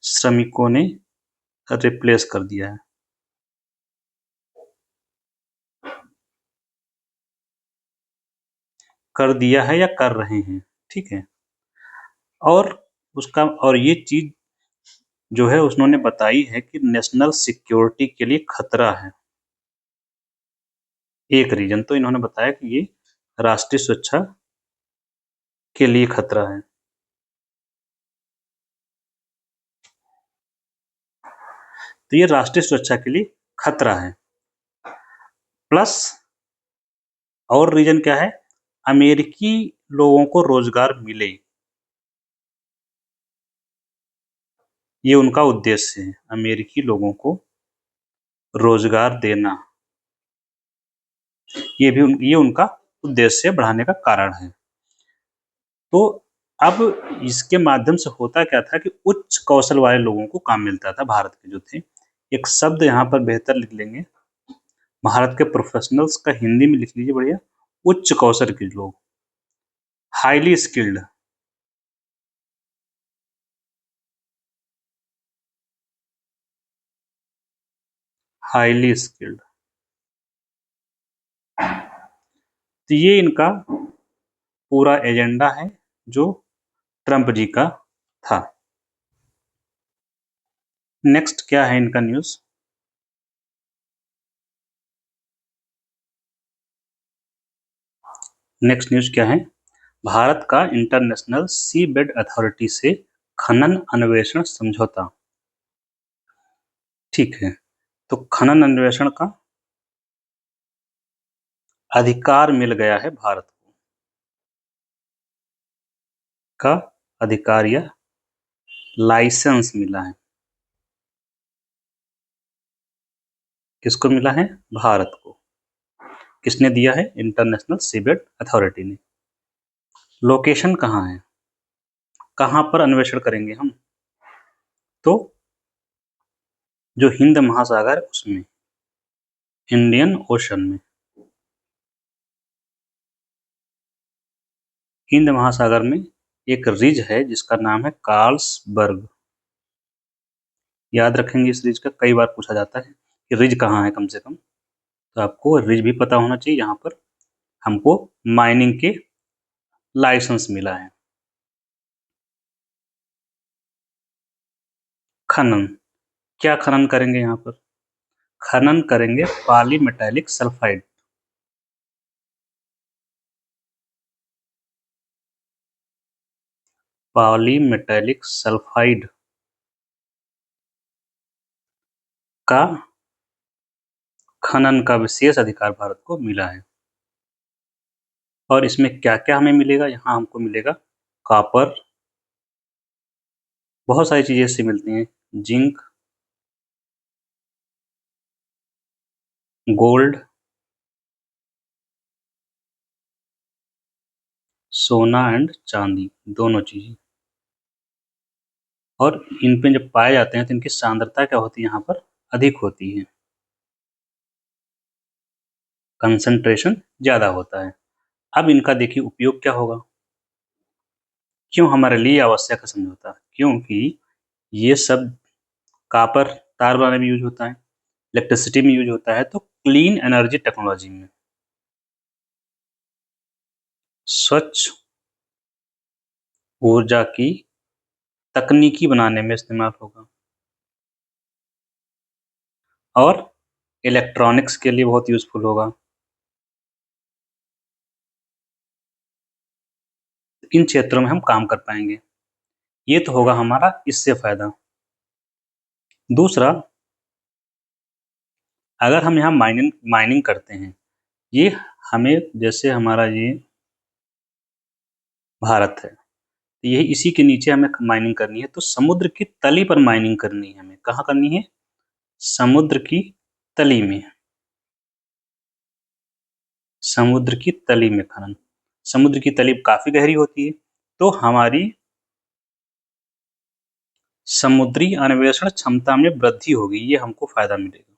श्रमिकों ने रिप्लेस कर दिया है। कर दिया है या कर रहे हैं, ठीक है। और ये चीज जो है उन्होंने बताई है कि नेशनल सिक्योरिटी के लिए खतरा है। एक रीजन तो इन्होंने बताया कि ये राष्ट्रीय सुरक्षा के लिए खतरा है। तो ये राष्ट्रीय सुरक्षा के लिए खतरा है। प्लस और रीजन क्या है? अमेरिकी लोगों को रोजगार मिले, ये उनका उद्देश्य है। अमेरिकी लोगों को रोजगार देना, ये उनका उद्देश्य बढ़ाने का कारण है। तो अब इसके माध्यम से होता क्या था कि उच्च कौशल वाले लोगों को काम मिलता था, भारत के जो थे। एक शब्द यहाँ पर बेहतर लिख लेंगे, भारत के प्रोफेशनल्स का हिंदी में लिख लीजिए बढ़िया, उच्च कौशल के लोग, हाईली स्किल्ड। हाईली स्किल्ड, तो ये इनका पूरा एजेंडा है जो ट्रंप जी का था। नेक्स्ट क्या है इनका न्यूज़? नेक्स्ट न्यूज़ क्या है? भारत का इंटरनेशनल सी बेड अथॉरिटी से खनन अन्वेषण समझौता। ठीक है, तो खनन अन्वेषण का अधिकार मिल गया है भारत को, का अधिकार या लाइसेंस मिला है। किसको मिला है? भारत को। किसने दिया है? इंटरनेशनल सीबेड अथॉरिटी ने। लोकेशन कहाँ है? कहाँ पर अन्वेषण करेंगे हम? तो जो हिंद महासागर उसमें, इंडियन ओशन में, हिंद महासागर में एक रिज है जिसका नाम है कार्लसबर्ग। याद रखेंगे, इस रिज का कई बार पूछा जाता है कि रिज कहाँ है कम से कम, तो आपको रिज भी पता होना चाहिए। यहाँ पर हमको माइनिंग के लाइसेंस मिला है। खनन, क्या खनन करेंगे यहाँ पर? खनन करेंगे पॉलीमेटालिक सल्फाइड। पॉलीमेटालिक सल्फाइड का खनन का विशेष अधिकार भारत को मिला है। और इसमें क्या-क्या हमें मिलेगा? यहाँ हमको मिलेगा कॉपर, बहुत सारी चीजें इससे मिलती हैं, जिंक, गोल्ड, सोना एंड चांदी, दोनों चीजें। और इन पे जब पाए जाते हैं तो इनकी सांद्रता क्या होती है? यहाँ पर अधिक होती है, कंसंट्रेशन ज्यादा होता है। अब इनका देखिए उपयोग क्या होगा। क्यों हमारे लिए आवश्यक है समझौता? क्योंकि ये सब कॉपर तार बनाने में यूज होता है, इलेक्ट्रिसिटी में यूज होता है, तो क्लीन एनर्जी टेक्नोलॉजी में, स्वच्छ ऊर्जा की तकनीकी बनाने में इस्तेमाल होगा और इलेक्ट्रॉनिक्स के लिए बहुत यूजफुल होगा। इन क्षेत्रों में हम काम कर पाएंगे। ये तो होगा हमारा इससे फायदा। दूसरा, अगर हम यहाँ माइनिंग माइनिंग करते हैं, ये हमें जैसे हमारा ये भारत है, यही इसी के नीचे हमें माइनिंग करनी है, तो समुद्र की तली पर माइनिंग करनी है हमें। कहाँ करनी है? समुद्र की तली में। समुद्र की तली में खनन। समुद्र की तली काफी गहरी होती है, तो हमारी समुद्री अन्वेषण क्षमता में वृद्धि होगी, ये हमको फायदा मिलेगा।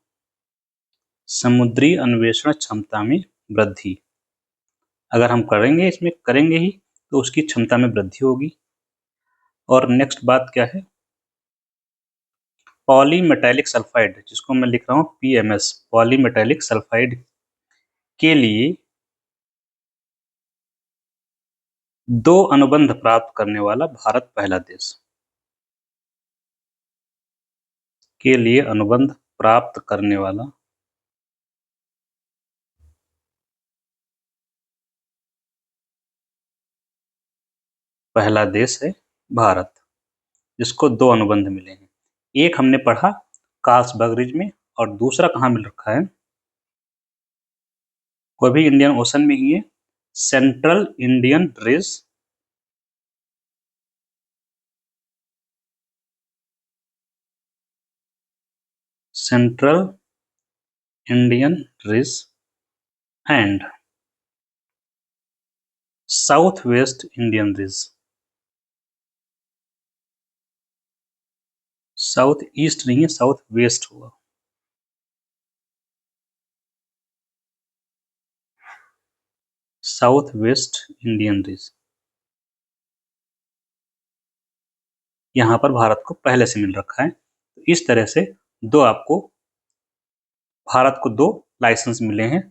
समुद्री अन्वेषण क्षमता में वृद्धि अगर हम करेंगे, इसमें करेंगे ही, तो उसकी क्षमता में वृद्धि होगी। और नेक्स्ट बात क्या है? पॉलीमेटालिक सल्फाइड, जिसको मैं लिख रहा हूँ पीएमएस, पॉलीमेटालिक सल्फाइड के लिए 2 अनुबंध प्राप्त करने वाला भारत पहला देश। के लिए अनुबंध प्राप्त करने वाला पहला देश है भारत, जिसको 2 अनुबंध मिले हैं। एक हमने पढ़ा कार्लसबर्ग रिज में, और दूसरा कहाँ मिल रखा है? वो भी इंडियन ओशन में ही है, central Indian ridge central Indian ridge and south West Indian ridge. South east नहीं है, साउथ वेस्ट होगा। साउथ वेस्ट इंडियन रिज, यहाँ पर भारत को पहले से मिल रखा है। तो इस तरह से भारत को 2 लाइसेंस मिले हैं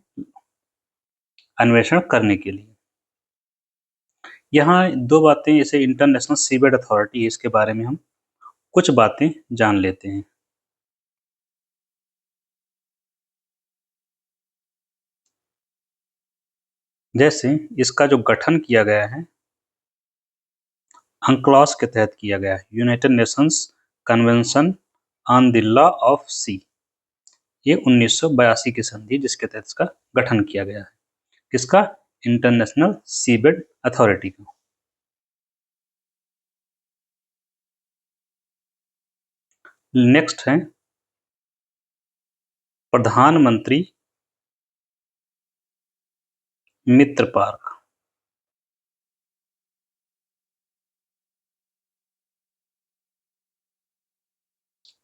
अन्वेषण करने के लिए। यहाँ 2 बातें, जैसे इंटरनेशनल सीबेड अथॉरिटी है, इसके बारे में हम कुछ बातें जान लेते हैं। जैसे इसका जो गठन किया गया है, अंक्लॉस के तहत किया गया है, United Nations Convention on the law of sea. ये 1982 की संधि, जिसके तहत इसका गठन किया गया है। किसका? इंटरनेशनल सीबेड अथॉरिटी का। नेक्स्ट है प्रधानमंत्री मित्र पार्क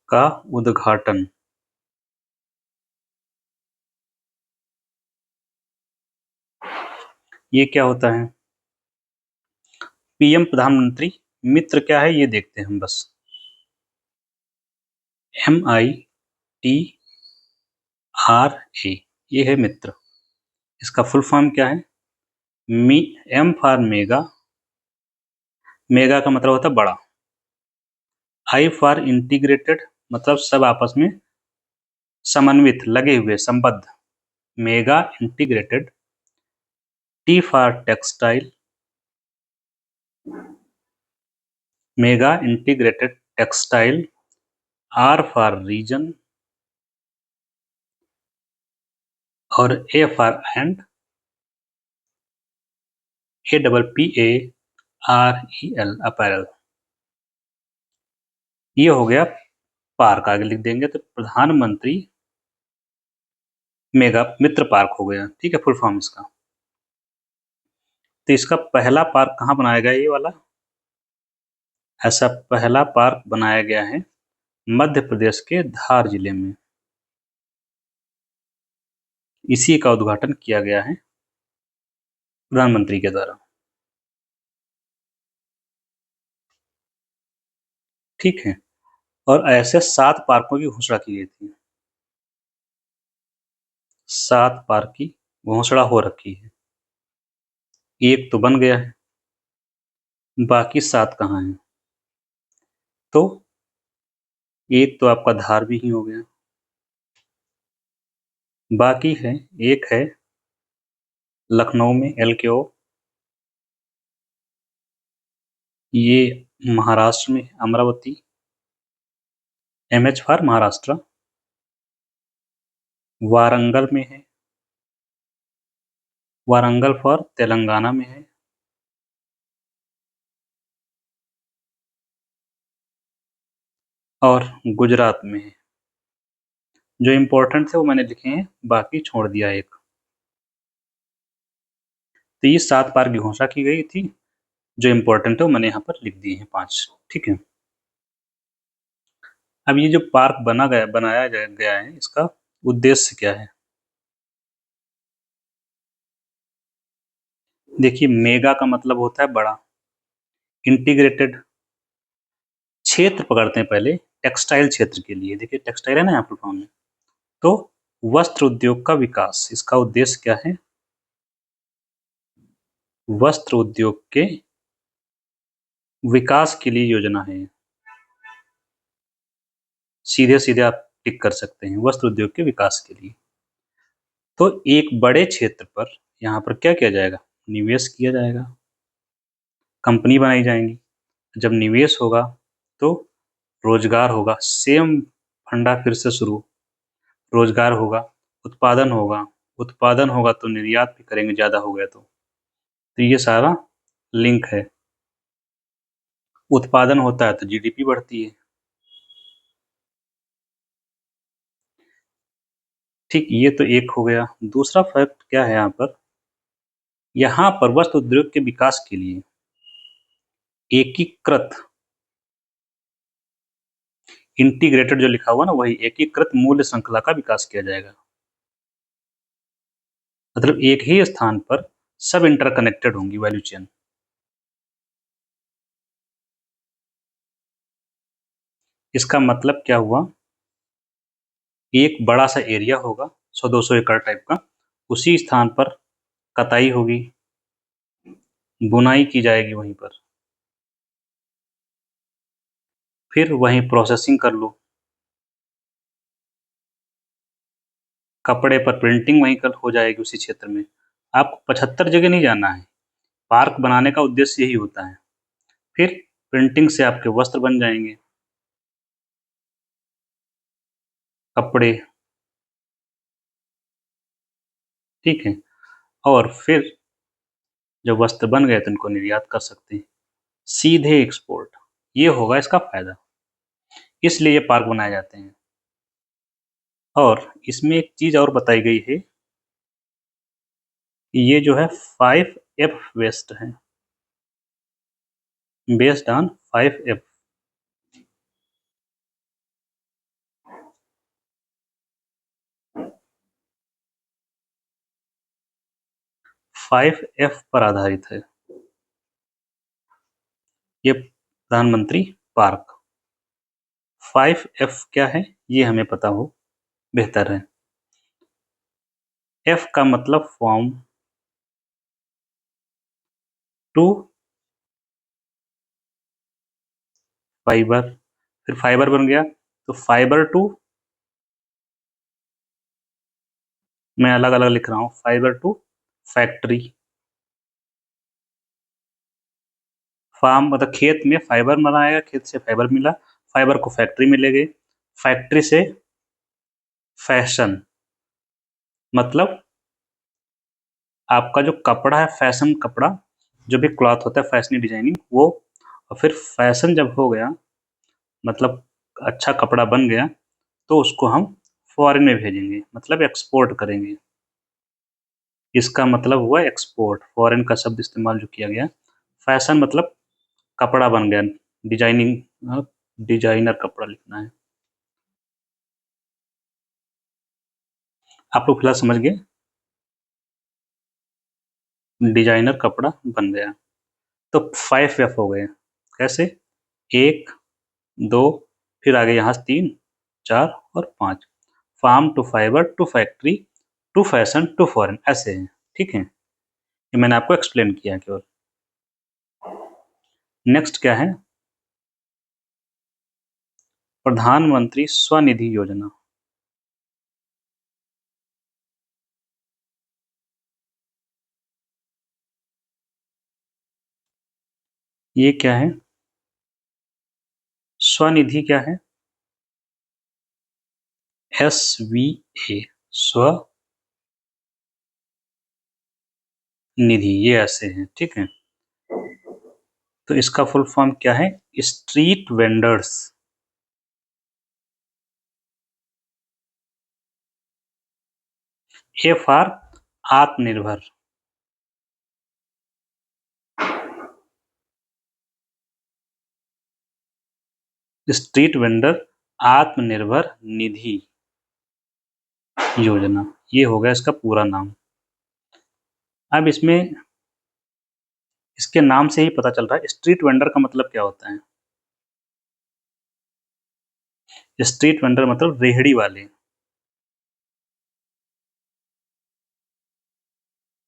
का उद्घाटन। ये क्या होता है? पीएम प्रधानमंत्री मित्र क्या है ये देखते हैं हम बस। MITRA, ये है मित्र। इसका फुल फॉर्म क्या है? एम फॉर मेगा, मेगा का मतलब होता है बड़ा। आई फॉर इंटीग्रेटेड, मतलब सब आपस में समन्वित, लगे हुए, संबद्ध, mega integrated. T for textile, mega integrated textile. R for region, और A for and, APPAREL, apparel. ये हो गया पार्क, आगे लिख देंगे तो प्रधानमंत्री मेगा मित्र पार्क हो गया। ठीक है, फुल फॉर्म इसका। तो इसका पहला पार्क कहाँ बनाया गया? ये वाला ऐसा पहला पार्क बनाया गया है मध्य प्रदेश के धार जिले में। इसी का उद्घाटन किया गया है प्रधानमंत्री के द्वारा। ठीक है। और ऐसे 7 पार्कों की घोषणा की गई थी। 7 पार्क की घोषणा हो रखी है। एक तो बन गया है, बाकी 7 कहाँ हैं? तो एक तो आपका धार ही हो गया, बाकी है, एक है लखनऊ में LKO, ये महाराष्ट्र में अमरावती, MH फॉर महाराष्ट्र, वारंगल में है, वारंगल फॉर तेलंगाना में है, और गुजरात में है। जो इम्पोर्टेंट थे वो मैंने लिखे हैं, बाकी छोड़ दिया एक। तो ये 7 पार्क की घोषणा की गई थी। जो इम्पोर्टेंट है वो मैंने यहाँ पर लिख दिए हैं 5। ठीक है। अब ये जो पार्क बनाया गया है, इसका उद्देश्य क्या है? देखिए, मेगा का मतलब होता है बड़ा। इंटीग्रेटेड क्षेत्र पकड़ते हैं पहले, टेक्सटाइल क्षेत्र के लिए। देखिए टेक्सटाइल है ना यहाँ पर फॉर्म में, तो वस्त्र उद्योग का विकास, इसका उद्देश्य क्या है? वस्त्र उद्योग के विकास के लिए योजना है। सीधे सीधे आप टिक कर सकते हैं, वस्त्र उद्योग के विकास के लिए। तो एक बड़े क्षेत्र पर यहाँ पर क्या किया जाएगा? निवेश किया जाएगा, कंपनी बनाई जाएंगी। जब निवेश होगा तो रोजगार होगा। सेम फंडा फिर से शुरू, रोजगार होगा, उत्पादन होगा, उत्पादन होगा तो निर्यात भी करेंगे ज़्यादा हो गया तो ये सारा लिंक है। उत्पादन होता है तो GDP बढ़ती है। ठीक, ये तो एक हो गया। दूसरा फैक्ट क्या है यहाँ पर वस्त्र उद्योग के विकास के लिए एकीकृत, इंटीग्रेटेड जो लिखा हुआ ना, वही एकीकृत मूल्य श्रृंखला का विकास किया जाएगा। मतलब एक ही स्थान पर सब इंटरकनेक्टेड होंगी वैल्यू चेन। इसका मतलब क्या हुआ? एक बड़ा सा एरिया होगा, 100-200 एकड़ टाइप का, उसी स्थान पर कताई होगी, बुनाई की जाएगी वहीं पर, फिर वहीं प्रोसेसिंग कर लो, कपड़े पर प्रिंटिंग वहीं कर हो जाएगी उसी क्षेत्र में। आपको 75 जगह नहीं जाना है। पार्क बनाने का उद्देश्य यही होता है। फिर प्रिंटिंग से आपके वस्त्र बन जाएंगे, कपड़े। ठीक है। और फिर जब वस्त्र बन गए तो इनको निर्यात कर सकते हैं, सीधे एक्सपोर्ट। ये होगा इसका फायदा, इसलिए ये पार्क बनाए जाते हैं। और इसमें एक चीज और बताई गई है कि ये जो है 5F वेस्ट है, बेस्ड ऑन 5F। 5F पर आधारित है ये प्रधानमंत्री पार्क। 5F क्या है ये हमें पता हो बेहतर है। F का मतलब फॉर्म टू फाइबर, फिर फाइबर बन गया तो फाइबर टू, मैं अलग अलग लिख रहा हूँ, फाइबर टू फैक्ट्री। फार्म मतलब खेत में फाइबर बनाया, खेत से फाइबर मिला, फाइबर को फैक्ट्री में ले गए, फैक्ट्री से फैशन, मतलब आपका जो कपड़ा है, फैशन कपड़ा, जो भी क्लॉथ होता है फैशनी डिजाइनिंग वो, और फिर फैशन जब हो गया, मतलब अच्छा कपड़ा बन गया, तो उसको हम फॉरेन में भेजेंगे, मतलब एक्सपोर्ट करेंगे। इसका मतलब हुआ एक्सपोर्ट, फॉरेन का शब्द इस्तेमाल जो किया गया। फैशन मतलब कपड़ा बन गया, डिजाइनिंग, डिजाइनर कपड़ा लिखना है। आप लोग फिलहाल समझ गए, डिजाइनर कपड़ा बन गया। तो 5F हो गए। कैसे? एक 2, फिर आगे यहाँ 3, 4 और 5। Farm to fibre to factory to fashion to foreign, ऐसे हैं। ठीक है, ये मैंने आपको एक्सप्लेन किया केवल। नेक्स्ट क्या है, प्रधानमंत्री स्वनिधि योजना। ये क्या है, स्वनिधि क्या है, SVA, स्व निधि, ये ऐसे हैं। ठीक है, तो इसका फुल फॉर्म क्या है, स्ट्रीट वेंडर्स। ए फॉर आत्मनिर्भर, स्ट्रीट वेंडर आत्मनिर्भर निधि योजना, ये हो गया इसका पूरा नाम। अब इसमें इसके नाम से ही पता चल रहा है स्ट्रीट वेंडर का मतलब क्या होता है। स्ट्रीट वेंडर मतलब रेहड़ी वाले,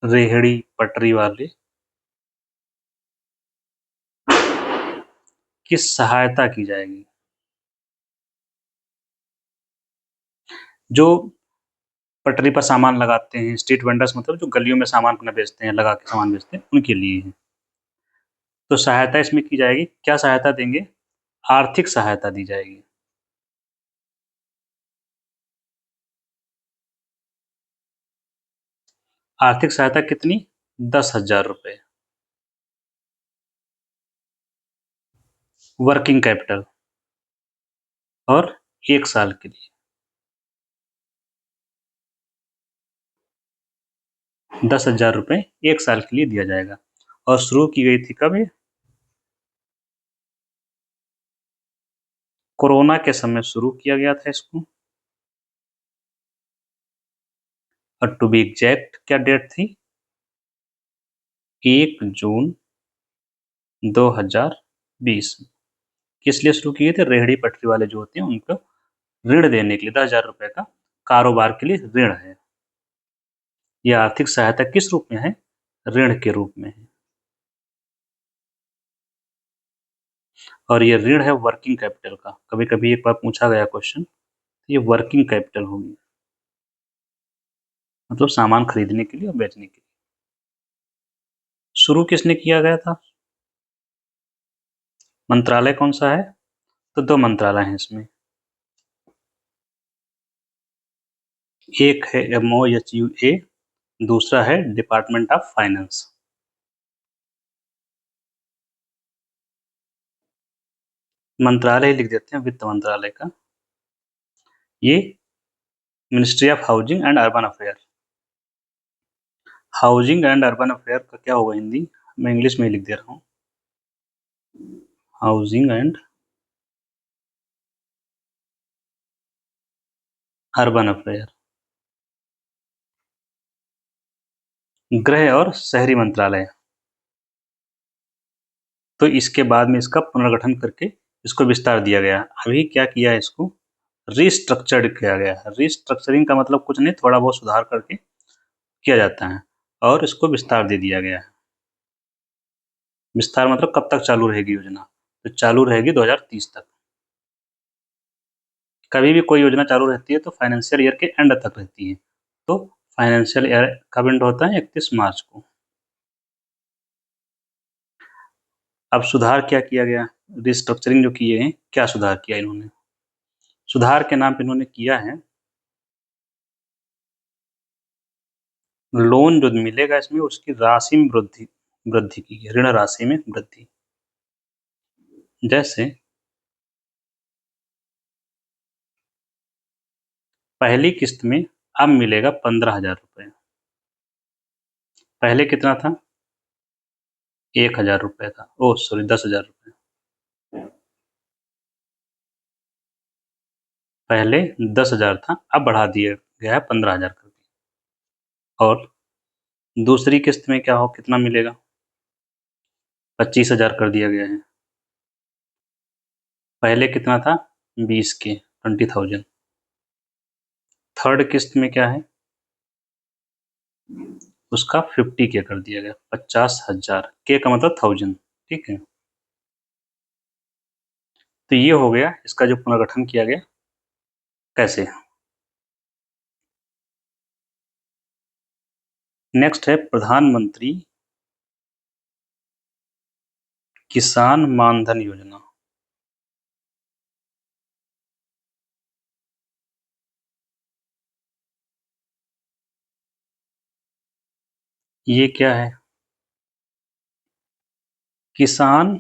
रेहड़ी पटरी वाले की सहायता की जाएगी। जो पटरी पर सामान लगाते हैं, स्ट्रीट वेंडर्स मतलब जो गलियों में सामान अपना बेचते हैं, लगा के सामान बेचते हैं, उनके लिए है। तो सहायता इसमें की जाएगी, क्या सहायता देंगे, आर्थिक सहायता दी जाएगी। आर्थिक सहायता कितनी, 10,000 रुपए। वर्किंग कैपिटल, और 1 साल के लिए 10,000 रुपए 1 साल के लिए दिया जाएगा। और शुरू की गई थी कब ये, कोरोना के समय शुरू किया गया था इसको। और टू बी एग्जैक्ट क्या डेट थी, 1 जून 2020। किस लिए शुरू किए थे, रेहड़ी पटरी वाले जो होते हैं उनको ऋण देने के लिए, 10,000 रुपए का कारोबार के लिए ऋण है। यह आर्थिक सहायता किस रूप में है, ऋण के रूप में है। और ये ऋण है वर्किंग कैपिटल का। कभी कभी एक बार पूछा गया क्वेश्चन, ये वर्किंग कैपिटल होगी, मतलब सामान खरीदने के लिए और बेचने के लिए। शुरू किसने किया गया था, मंत्रालय कौन सा है, तो 2 मंत्रालय हैं इसमें। एक है MOHUA, दूसरा है डिपार्टमेंट ऑफ फाइनेंस। मंत्रालय लिख देते हैं, वित्त मंत्रालय का। ये ministry of housing and urban affair. Housing and urban affair का क्या होगा हिंदी, मैं इंग्लिश में ही लिख दे रहा हूँ, हाउसिंग एंड अर्बन अफेयर। गृह और शहरी मंत्रालय। तो इसके बाद में इसका पुनर्गठन करके इसको विस्तार दिया गया। अभी क्या किया है, इसको रिस्ट्रक्चर्ड किया गया है। रिस्ट्रक्चरिंग का मतलब कुछ नहीं, थोड़ा बहुत सुधार करके किया जाता है, और इसको विस्तार दे दिया गया है। विस्तार मतलब कब तक चालू रहेगी योजना, तो चालू रहेगी 2030 तक। कभी भी कोई योजना चालू रहती है तो फाइनेंशियल ईयर के एंड तक रहती है। तो फाइनेंशियल ईयर कब एंड होता है, 31 मार्च को। अब सुधार क्या किया गया, रिस्ट्रक्चरिंग जो किए हैं, क्या सुधार किया इन्होंने, सुधार के नाम पे इन्होंने किया है, लोन जो मिलेगा इसमें उसकी राशि में वृद्धि वृद्धि की है, ऋण राशि में वृद्धि। जैसे पहली किस्त में अब मिलेगा 15,000 रुपए, पहले कितना था, 1,000 रुपए था, ओ सॉरी 10,000 रुपए। पहले 10,000 था, अब बढ़ा दिया गया है 15,000 कर दिया। और दूसरी किस्त में क्या हो, कितना मिलेगा, 25,000 कर दिया गया है। पहले कितना था? 20 के 20,000। थर्ड किस्त में क्या है? उसका 50 के कर दिया गया, 50,000 के का मतलब 1000। ठीक है, तो ये हो गया इसका जो पुनर्गठन किया गया। कैसे? नेक्स्ट है प्रधानमंत्री किसान मानधन योजना। ये क्या है? किसान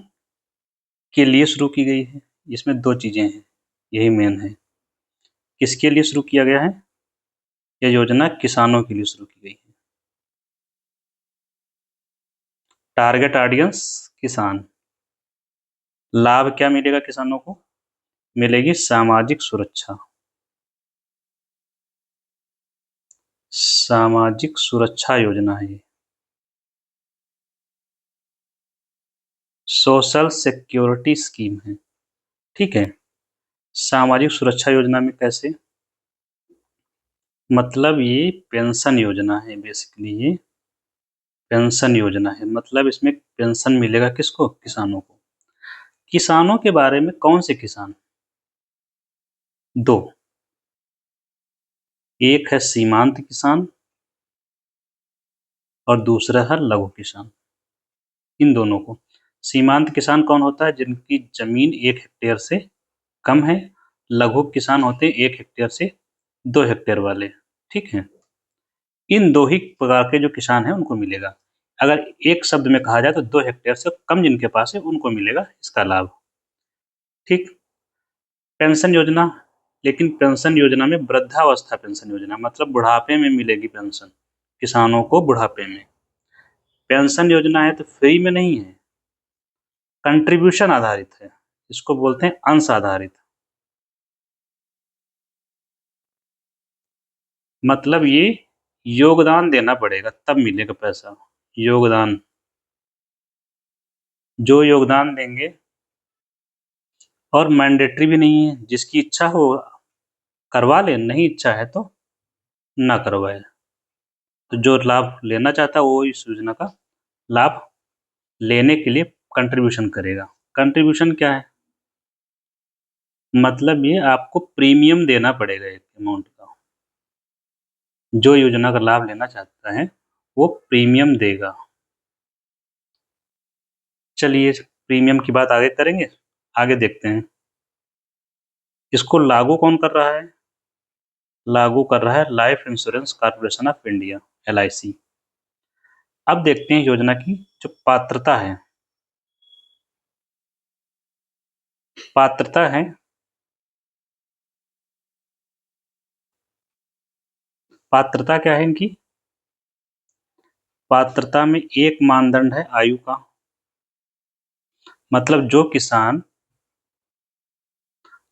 के लिए शुरू की गई है। इसमें दो चीजें हैं, यही मेन है। किसके लिए शुरू किया गया है? यह योजना किसानों के लिए शुरू की गई है। टारगेट ऑडियंस किसान। लाभ क्या मिलेगा किसानों को? मिलेगी सामाजिक सुरक्षा। सामाजिक सुरक्षा योजना है ये, सोशल सिक्योरिटी स्कीम है। ठीक है, सामाजिक सुरक्षा योजना में कैसे? मतलब ये पेंशन योजना है, बेसिकली ये पेंशन योजना है। मतलब इसमें पेंशन मिलेगा किसको? किसानों को। किसानों के बारे में कौन से किसान? दो, एक है सीमांत किसान और दूसरा है लघु किसान। इन दोनों को, सीमांत किसान कौन होता है? जिनकी जमीन 1 हेक्टेयर से कम है। लघु किसान होते हैं 1 हेक्टेयर से 2 हेक्टेयर वाले। ठीक है, इन दो ही प्रकार के जो किसान हैं उनको मिलेगा। अगर एक शब्द में कहा जाए तो 2 हेक्टेयर से कम जिनके पास है उनको मिलेगा इसका लाभ। ठीक, पेंशन योजना, लेकिन पेंशन योजना में वृद्धावस्था पेंशन योजना, मतलब बुढ़ापे में मिलेगी पेंशन किसानों को। बुढ़ापे में पेंशन योजना है तो फ्री में नहीं है, कंट्रीब्यूशन आधारित है। इसको बोलते हैं अंश आधारित। मतलब ये योगदान देना पड़ेगा तब मिलेगा पैसा। योगदान, जो योगदान देंगे, और मैंडेटरी भी नहीं है, जिसकी इच्छा हो करवा ले, नहीं इच्छा है तो ना करवाए। तो जो लाभ लेना चाहता है वो इस योजना का लाभ लेने के लिए कंट्रीब्यूशन करेगा। कंट्रीब्यूशन क्या है? मतलब ये आपको प्रीमियम देना पड़ेगा एक अमाउंट का। जो योजना का लाभ लेना चाहता है वो प्रीमियम देगा। चलिए प्रीमियम की बात आगे करेंगे, आगे देखते हैं। इसको लागू कौन कर रहा है? लागू कर रहा है life insurance corporation of India, LIC। अब देखते हैं योजना की जो पात्रता है। पात्रता है, पात्रता क्या है इनकी? पात्रता में एक मानदंड है आयु का। मतलब जो किसान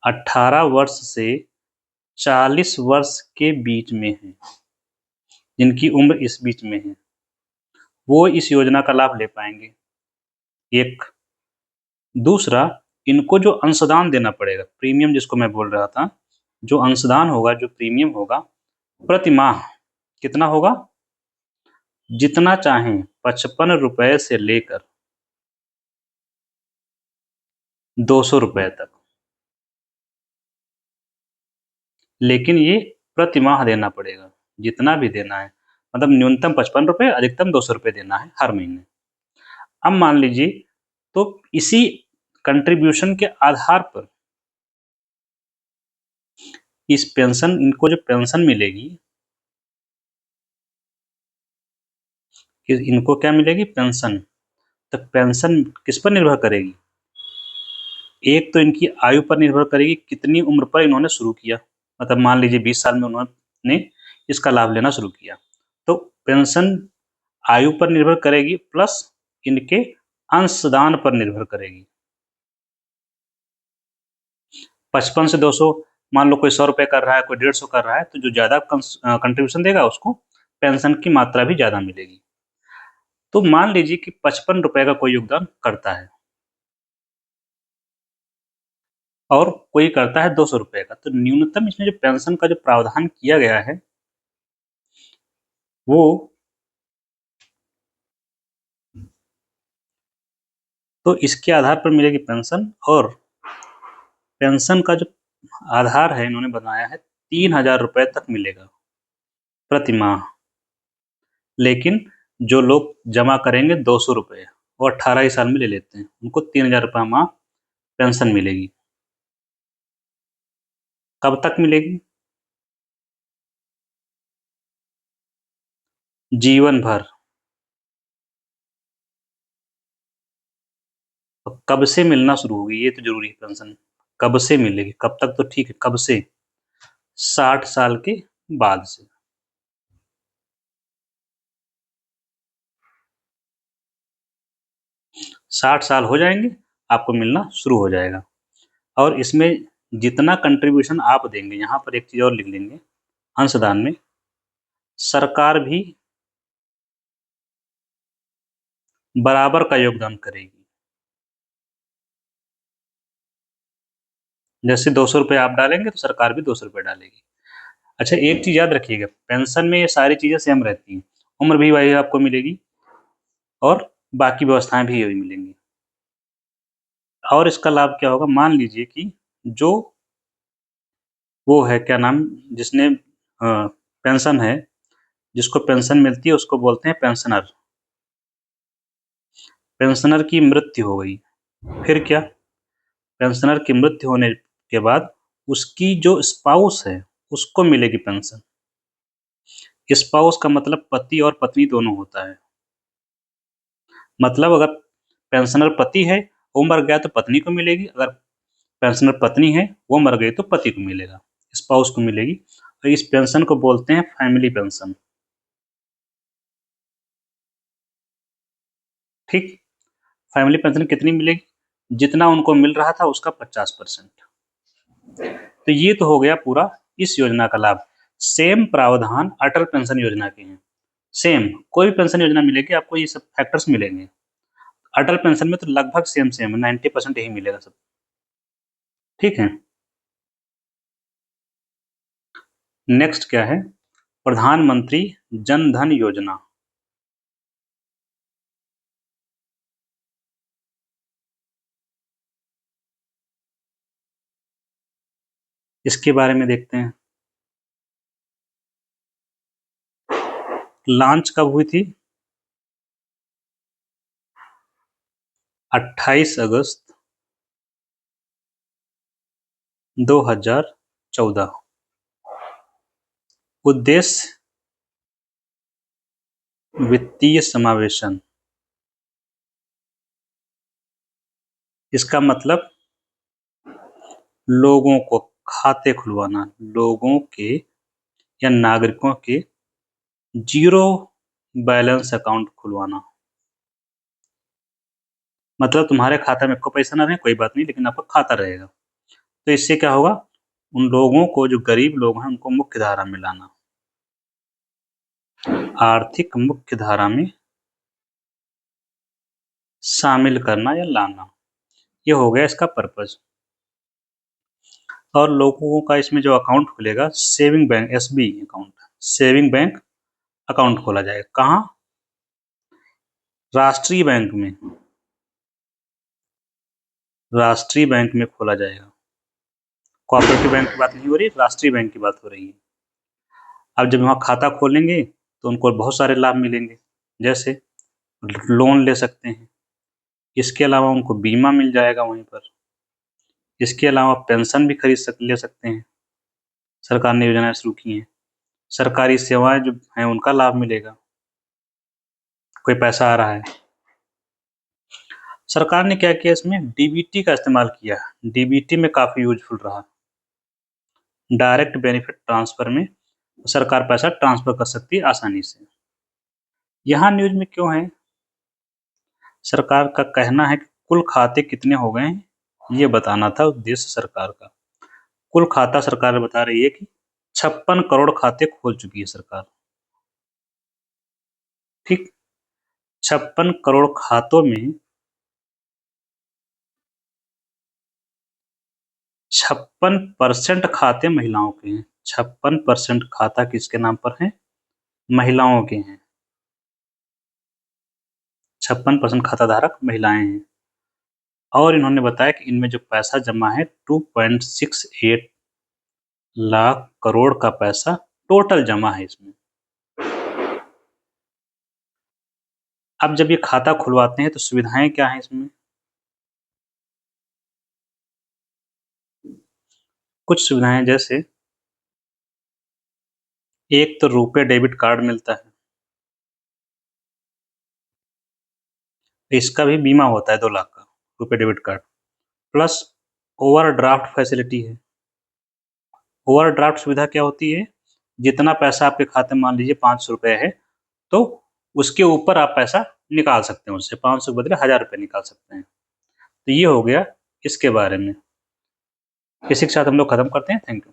18 वर्ष से 40 वर्ष के बीच में है, जिनकी उम्र इस बीच में है, वो इस योजना का लाभ ले पाएंगे। एक, दूसरा, इनको जो अंशदान देना पड़ेगा, प्रीमियम जिसको मैं बोल रहा था, जो अंशदान होगा, जो प्रीमियम होगा, प्रति माह कितना होगा? जितना चाहें, 55 रुपए से लेकर 200 रुपए तक। लेकिन ये प्रति माह देना पड़ेगा, जितना भी देना है। मतलब न्यूनतम 55 रुपए, अधिकतम 200 रुपए देना है हर महीने। अब मान लीजिए, तो इसी कंट्रीब्यूशन के आधार पर इस पेंशन, इनको जो पेंशन मिलेगी, कि इनको क्या मिलेगी? पेंशन। तो पेंशन किस पर निर्भर करेगी? एक तो इनकी आयु पर निर्भर करेगी, कितनी उम्र पर इन्होंने शुरू किया। मतलब मान लीजिए 20 साल में उन्होंने इसका लाभ लेना शुरू किया, तो पेंशन आयु पर निर्भर करेगी, प्लस इनके अंशदान पर निर्भर करेगी। 55 से 200, मान लो कोई 100 रुपए कर रहा है, कोई 150 कर रहा है, तो जो ज्यादा कंट्रीब्यूशन देगा उसको पेंशन की मात्रा भी ज्यादा मिलेगी। तो मान लीजिए कि 55 रुपए का कोई योगदान करता है, और कोई करता है 200 रुपए का। तो न्यूनतम इसमें जो पेंशन का जो प्रावधान किया गया है वो तो इसके आधार पर मिलेगी पेंशन। और पेंशन का जो आधार है इन्होंने बनाया है 3,000 रुपए तक मिलेगा प्रति माह। लेकिन जो लोग जमा करेंगे 200 रुपए और 18 ही साल में ले लेते हैं उनको 3,000 रुपये माह पेंशन मिलेगी। कब तक मिलेगी? जीवन भर। तो कब से मिलना शुरू होगी ये तो जरूरी है। पेंशन कब से मिलेगी, कब तक तो ठीक है, कब से? 60 साल के बाद से। 60 साल हो जाएंगे आपको मिलना शुरू हो जाएगा। और इसमें जितना कंट्रीब्यूशन आप देंगे, यहाँ पर एक चीज और लिख लेंगे, अंशदान में सरकार भी बराबर का योगदान करेगी। जैसे 200 रुपये आप डालेंगे तो सरकार भी 200 रुपये डालेगी। अच्छा, एक चीज याद रखिएगा, पेंशन में ये सारी चीजें सेम रहती हैं। उम्र भी वही आपको मिलेगी और बाकी व्यवस्थाएं भी यही मिलेंगी। और इसका लाभ क्या होगा? मान लीजिए कि जो वो है क्या नाम, जिसने पेंशन है, जिसको पेंशन मिलती है उसको बोलते हैं पेंशनर। पेंशनर की मृत्यु हो गई, फिर क्या? पेंशनर की मृत्यु होने के बाद उसकी जो स्पाउस है उसको मिलेगी पेंशन। स्पाउस का मतलब पति और पत्नी दोनों होता है। मतलब अगर पेंशनर पति है, वो मर गया तो पत्नी को मिलेगी, अगर पेंशनर पत्नी है वो मर गई तो पति को मिलेगा, स्पाउस को मिलेगी। और इस पेंशन को बोलते हैं फैमिली पेंशन। ठीक। फैमिली पेंशन कितनी मिलेगी? जितना उनको मिल रहा था उसका 50%। तो ये तो हो गया पूरा इस योजना का लाभ। सेम प्रावधान अटल पेंशन योजना के हैं। सेम कोई भी पेंशन योजना मिलेगी आपको ये सब फैक्टर्स मिलेंगे। अटल पेंशन में तो लगभग सेम सेम 90% यही मिलेगा सब। ठीक है। नेक्स्ट क्या है? प्रधानमंत्री जन धन योजना। इसके बारे में देखते हैं। लॉन्च कब हुई थी? 28 अगस्त 2014। उद्देश्य वित्तीय समावेशन। इसका मतलब लोगों को खाते खुलवाना, लोगों के या नागरिकों के जीरो बैलेंस अकाउंट खुलवाना। मतलब तुम्हारे खाते में कोई पैसा ना रहे कोई बात नहीं, लेकिन आपका खाता रहेगा। तो इससे क्या होगा? उन लोगों को, जो गरीब लोग हैं, उनको मुख्य धारा में लाना, आर्थिक मुख्य धारा में शामिल करना या लाना, ये हो गया इसका पर्पज। और लोगों का इसमें जो अकाउंट खुलेगा, saving bank, SB account, saving bank account खोला जाएगा। कहाँ? राष्ट्रीय बैंक में। राष्ट्रीय बैंक में खोला जाएगा। कोऑपरेटिव बैंक की बात नहीं हो रही, राष्ट्रीय बैंक की बात हो रही है। अब जब वहाँ खाता खोलेंगे तो उनको बहुत सारे लाभ मिलेंगे, जैसे लोन ले सकते हैं, इसके अलावा उनको बीमा मिल जाएगा वहीं पर, इसके अलावा पेंशन भी ले सकते हैं। सरकार ने योजनाएं शुरू की हैं। सरकारी सेवाएं जो हैं उनका लाभ मिलेगा, कोई पैसा आ रहा है। सरकार ने क्या किया, इसमें डीबीटी का इस्तेमाल किया। डीबीटी में काफी यूजफुल रहा। डायरेक्ट बेनिफिट ट्रांसफर में सरकार पैसा ट्रांसफर कर सकती है आसानी से। यहाँ न्यूज में क्यों है? सरकार का कहना है कि कुल खाते कितने हो गए हैं ये बताना था उद्देश्य सरकार का। कुल खाता सरकार बता रही है कि 56 करोड़ खाते खोल चुकी है सरकार। ठीक। 56 करोड़ खातों में 56% खाते महिलाओं के हैं। 56% खाता किसके नाम पर है? महिलाओं के हैं। 56% खाता धारक महिलाएं हैं। और इन्होंने बताया कि इनमें जो पैसा जमा है 2.68 लाख करोड़ का पैसा टोटल जमा है इसमें। अब जब ये खाता खुलवाते हैं तो सुविधाएं क्या हैं इसमें? कुछ सुविधाएं जैसे एक तो रुपे डेबिट कार्ड मिलता है, इसका भी बीमा होता है 2 लाख का, RuPay debit card. Plus overdraft facility है। ओवरड्राफ्ट सुविधा क्या होती है? जितना पैसा आपके खाते में मान लीजिए 500 रुपए है, तो उसके ऊपर आप पैसा निकाल सकते हैं, उससे 500 के बदले 1000 रुपए निकाल सकते हैं। तो ये हो गया इसके बारे में। इसी के साथ हम लोग खत्म करते हैं। Thank you.